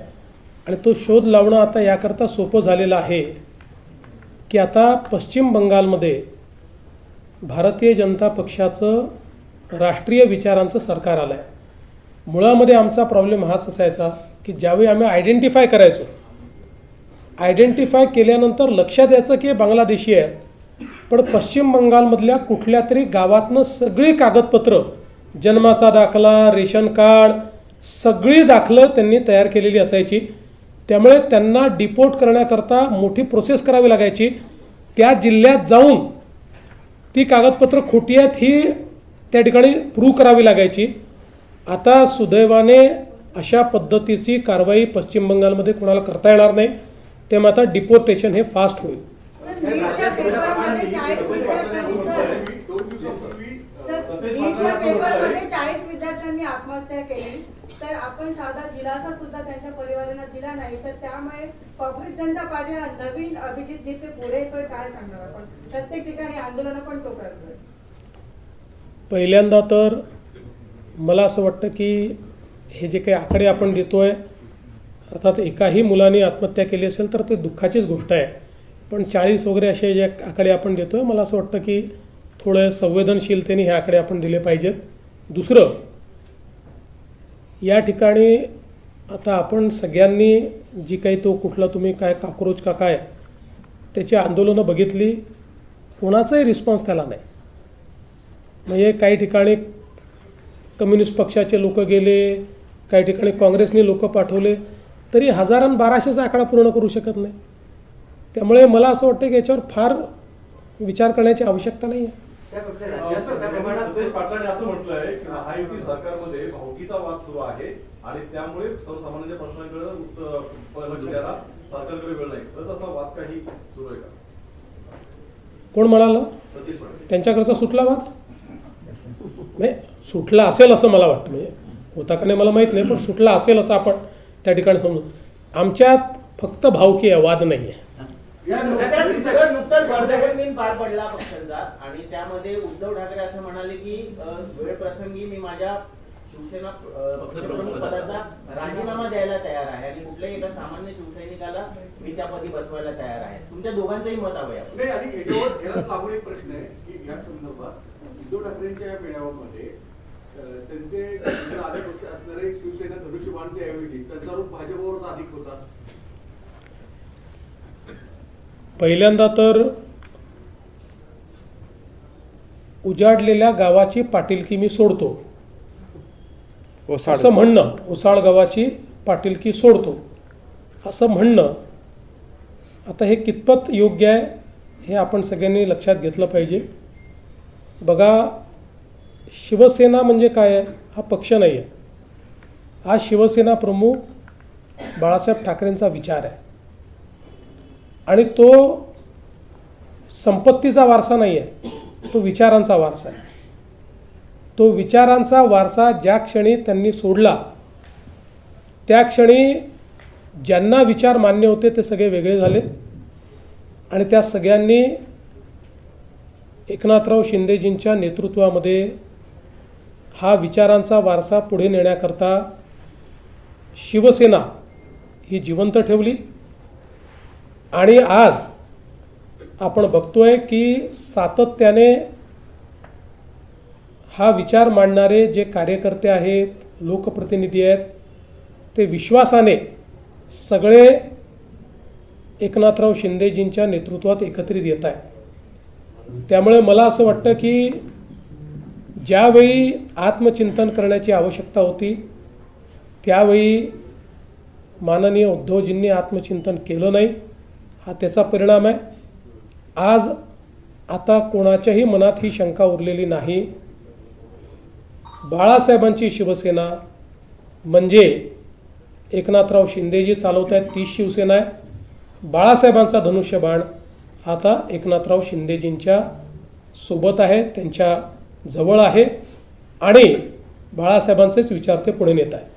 S1: आणि तो शोध लावणं आता याकरता सोपं झालेलं आहे की आता पश्चिम बंगालमध्ये भारतीय जनता पक्षाचं राष्ट्रीय विचारांचं सरकार आलं आहे. मुळामध्ये आमचा प्रॉब्लेम हाच असायचा की ज्यावेळी आम्ही आयडेंटिफाय करायचो, आयडेंटिफाय केल्यानंतर लक्षात यायचं की बांगलादेशी आहे, पण पश्चिम बंगालमधल्या कुठल्या तरी गावातनं सगळी कागदपत्र, जन्माचा दाखला, रेशन कार्ड, सगळी दाखलं त्यांनी तयार केलेली असायची. त्यामुळे त्यांना डिपोर्ट करण्याकरता मोठी प्रोसेस करावी लागायची. त्या जिल्ह्यात जाऊन ती कागदपत्र खोटी आहेत ही त्या ठिकाणी प्रूव्ह करावी लागायची. आता सुदैवाने अशा पद्धतीची कारवाई पश्चिम बंगालमध्ये कोणाला करता येणार नाही. त्यामुळे आता डिपोर्टेशन हे फास्ट होईल.
S9: नीटच्या पेपरमध्ये 40 विद्यार्थ्यांनी आत्महत्या केली, तर आपण साधा दिलासा सुद्धा त्यांच्या परिवारांना दिला नाही, तर त्यामुळे काँग्रेस जनता पार्टीला नवीन अभिजित निपे पुढे येतोय, काय सांगणार आपण? प्रत्येक ठिकाणी आंदोलन पण तो करतोय.
S1: पहिल्यांदा तर मला असं वाटतं की हे जे काही आकडे आपण देतोय, अर्थात एकाही मुलाने आत्महत्या केली असेल तर ते दुःखाचीच गोष्ट आहे, पण 40 वगैरे असे जे आकडे आपण देतोय, मला असं वाटतं की थोडं संवेदनशीलतेने हे आकडे आपण दिले पाहिजेत. दुसरं, या ठिकाणी आता आपण सगळ्यांनी जी काही तो कुठला तुम्ही काय काक्रोच का काय त्याची आंदोलनं बघितली, कोणाचाही रिस्पॉन्स त्याला नाही. म्हणजे काही ठिकाणी कम्युनिस्ट पक्षाचे लोक गेले, काही ठिकाणी काँग्रेसने लोक पाठवले, तरी 1000-1200चा आकडा पूर्ण करू शकत नाही. त्यामुळे मला असं वाटतं की याच्यावर फार विचार करण्याची आवश्यकता नाही आहे.
S10: सतेज पाटलांनी असं म्हटलं आहे की महायुती सरकारमध्ये भावकीचा वाद सुरू आहे आणि त्यामुळे सर्वसामान्य प्रश्नांकडे लक्ष द्यायला सरकारकडे वेळ नाही. तर तसा वाद काही सुरू आहे का?
S1: कोण म्हणाला?
S10: सतेज पाटील.
S1: त्यांच्याकडचा सुटला वाद? नाही, सुटला असेल असं मला वाटतं. म्हणजे होता का नाही मला माहीत नाही, पण सुटला असेल असं आपण त्या ठिकाणी समजू. आमच्यात फक्त भावकी आहे, वाद नाही आहे.
S6: नुकताच वर्धापन पार पडला पक्षांचा आणि त्यामध्ये उद्धव ठाकरे असं म्हणाले की वेळ प्रसंगी मी माझ्या शिवसेना पक्षप्रमुख पदाचा राजीनामा द्यायला तयार आहे आणि कुठल्याही एका सामान्य शिवसैनिकाला मी त्या पदी बसवायला तयार आहे. तुमच्या दोघांचंही मत हवं आहे.
S10: आणि याच्यावर लागून एक प्रश्न आहे की या संदर्भात उद्धव ठाकरेंच्या या मेळाव्यामध्ये त्यांचे आले असणारे शिवसेना धनुष्यबाणच्या ऐवजी त्यांचा रूप भाजपवरच अधिक होता.
S1: पहिल्यांदा तर उजाडलेल्या गावाची पाटीलकी मी सोडतो असं म्हणणं, ओसाड गावाची पाटीलकी सोडतो असं म्हणणं, आता हे कितपत योग्य आहे हे आपण सगळ्यांनी लक्षात घेतलं पाहिजे. बघा, शिवसेना म्हणजे काय आहे? हा पक्ष नाही आहे. हा शिवसेना प्रमुख बाळासाहेब ठाकरेंचा विचार आहे आणि तो संपत्तीचा वारसा नाही आहे, तो विचारांचा वारसा आहे. तो विचारांचा वारसा ज्या क्षणी त्यांनी सोडला त्या क्षणी ज्यांना विचार मान्य होते ते सगळे वेगळे झाले आणि त्या सगळ्यांनी एकनाथराव शिंदेजींच्या नेतृत्वामध्ये हा विचारांचा वारसा पुढे नेण्याकरता शिवसेना ही जिवंत ठेवली आणि आज आपण बघतोय की सातत्याने हा विचार मांडणारे जे कार्यकर्ते आहेत, लोकप्रतिनिधी आहेत, ते विश्वासाने सगळे एकनाथराव शिंदेजींच्या नेतृत्वात एकत्रित येत आहेत. त्यामुळे मला असं वाटतं की ज्यावेळी आत्मचिंतन करण्याची आवश्यकता होती त्यावेळी माननीय उद्धवजींनी आत्मचिंतन केलं नाही. हा त्याचा परिणाम आहे. आज आता कोणाच्याही मनात ही शंका उरलेली नाही. बाळासाहेबांची शिवसेना म्हणजे एकनाथराव शिंदेजी चालवत आहेत तीच शिवसेना आहे. बाळासाहेबांचा धनुष्यबाण आता एकनाथराव शिंदेजींच्या सोबत आहे, त्यांच्या जवळ आहे आणि बाळासाहेबांचेच विचार ते पुढे नेत आहे.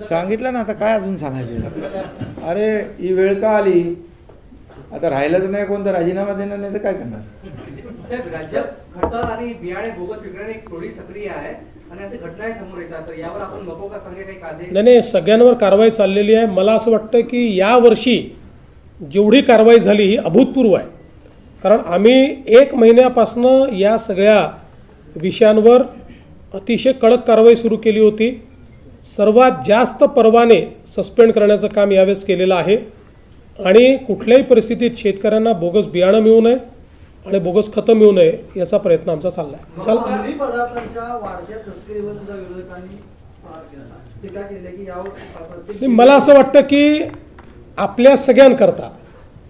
S2: सांगितलं ना, आता काय अजून सांगायचं. अरे ही वेळ का आली, आता राहिलंच नाही कोणतं, राजीनामा देणार नाही तर काय करणार.
S6: राज्यात खतं आणि बियाणे बोगस विकणारी एक टोळी सक्रिय आहे आणि अशा घटनाही समोर येतात. यावर आपण नको का सांगे काही कायदे?
S1: नाही, सगळ्यांवर कारवाई चाललेली आहे. मला असं वाटतं की यावर्षी जेवढी कारवाई झाली ही अभूतपूर्व आहे. कारण आम्ही 1 महिन्यापासून या सगळ्या विषयांवर अतिशय कडक कारवाई सुरू केली होती. सर्वात जास्त परवाने सस्पेंड करण्याचं काम यावेळेस केलेलं आहे आणि कुठल्याही परिस्थितीत शेतकऱ्यांना बोगस बियाणं मिळू नये आणि बोगस खतं मिळू नये याचा प्रयत्न आमचा चालला आहे.
S7: अंमली पदार्थांच्या वाढत्या तस्करीवर सुद्धा विरोधकांनी टीका केली की यावर
S1: मला असं वाटतं की आपल्या सगळ्यांकरता,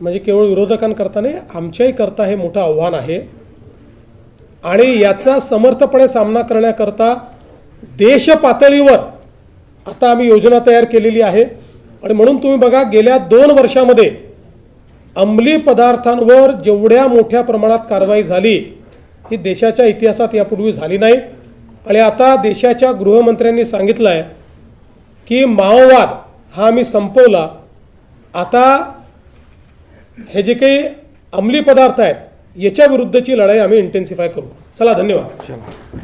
S1: म्हणजे केवळ विरोधकांकरता नाही, आमच्याही करता हे मोठं आव्हान आहे आणि याचा समर्थपणे सामना करण्याकरता देश पातळीवर आता आम्ही योजना तयार केलेली आहे. आणि म्हणून तुम्ही बघा, गेल्या 2 वर्षामध्ये अंमली पदार्थांवर जेवढ्या मोठ्या प्रमाणात कारवाई झाली ही देशाच्या इतिहासात यापूर्वी झाली नाही. आणि आता देशाच्या गृहमंत्र्यांनी सांगितलं आहे की माओवाद हा आम्ही संपवला. आता हे जे काही अंमली पदार्थ आहेत याच्या विरुद्धची लढाई आम्ही इंटेन्सिफाय करू. चला, धन्यवाद.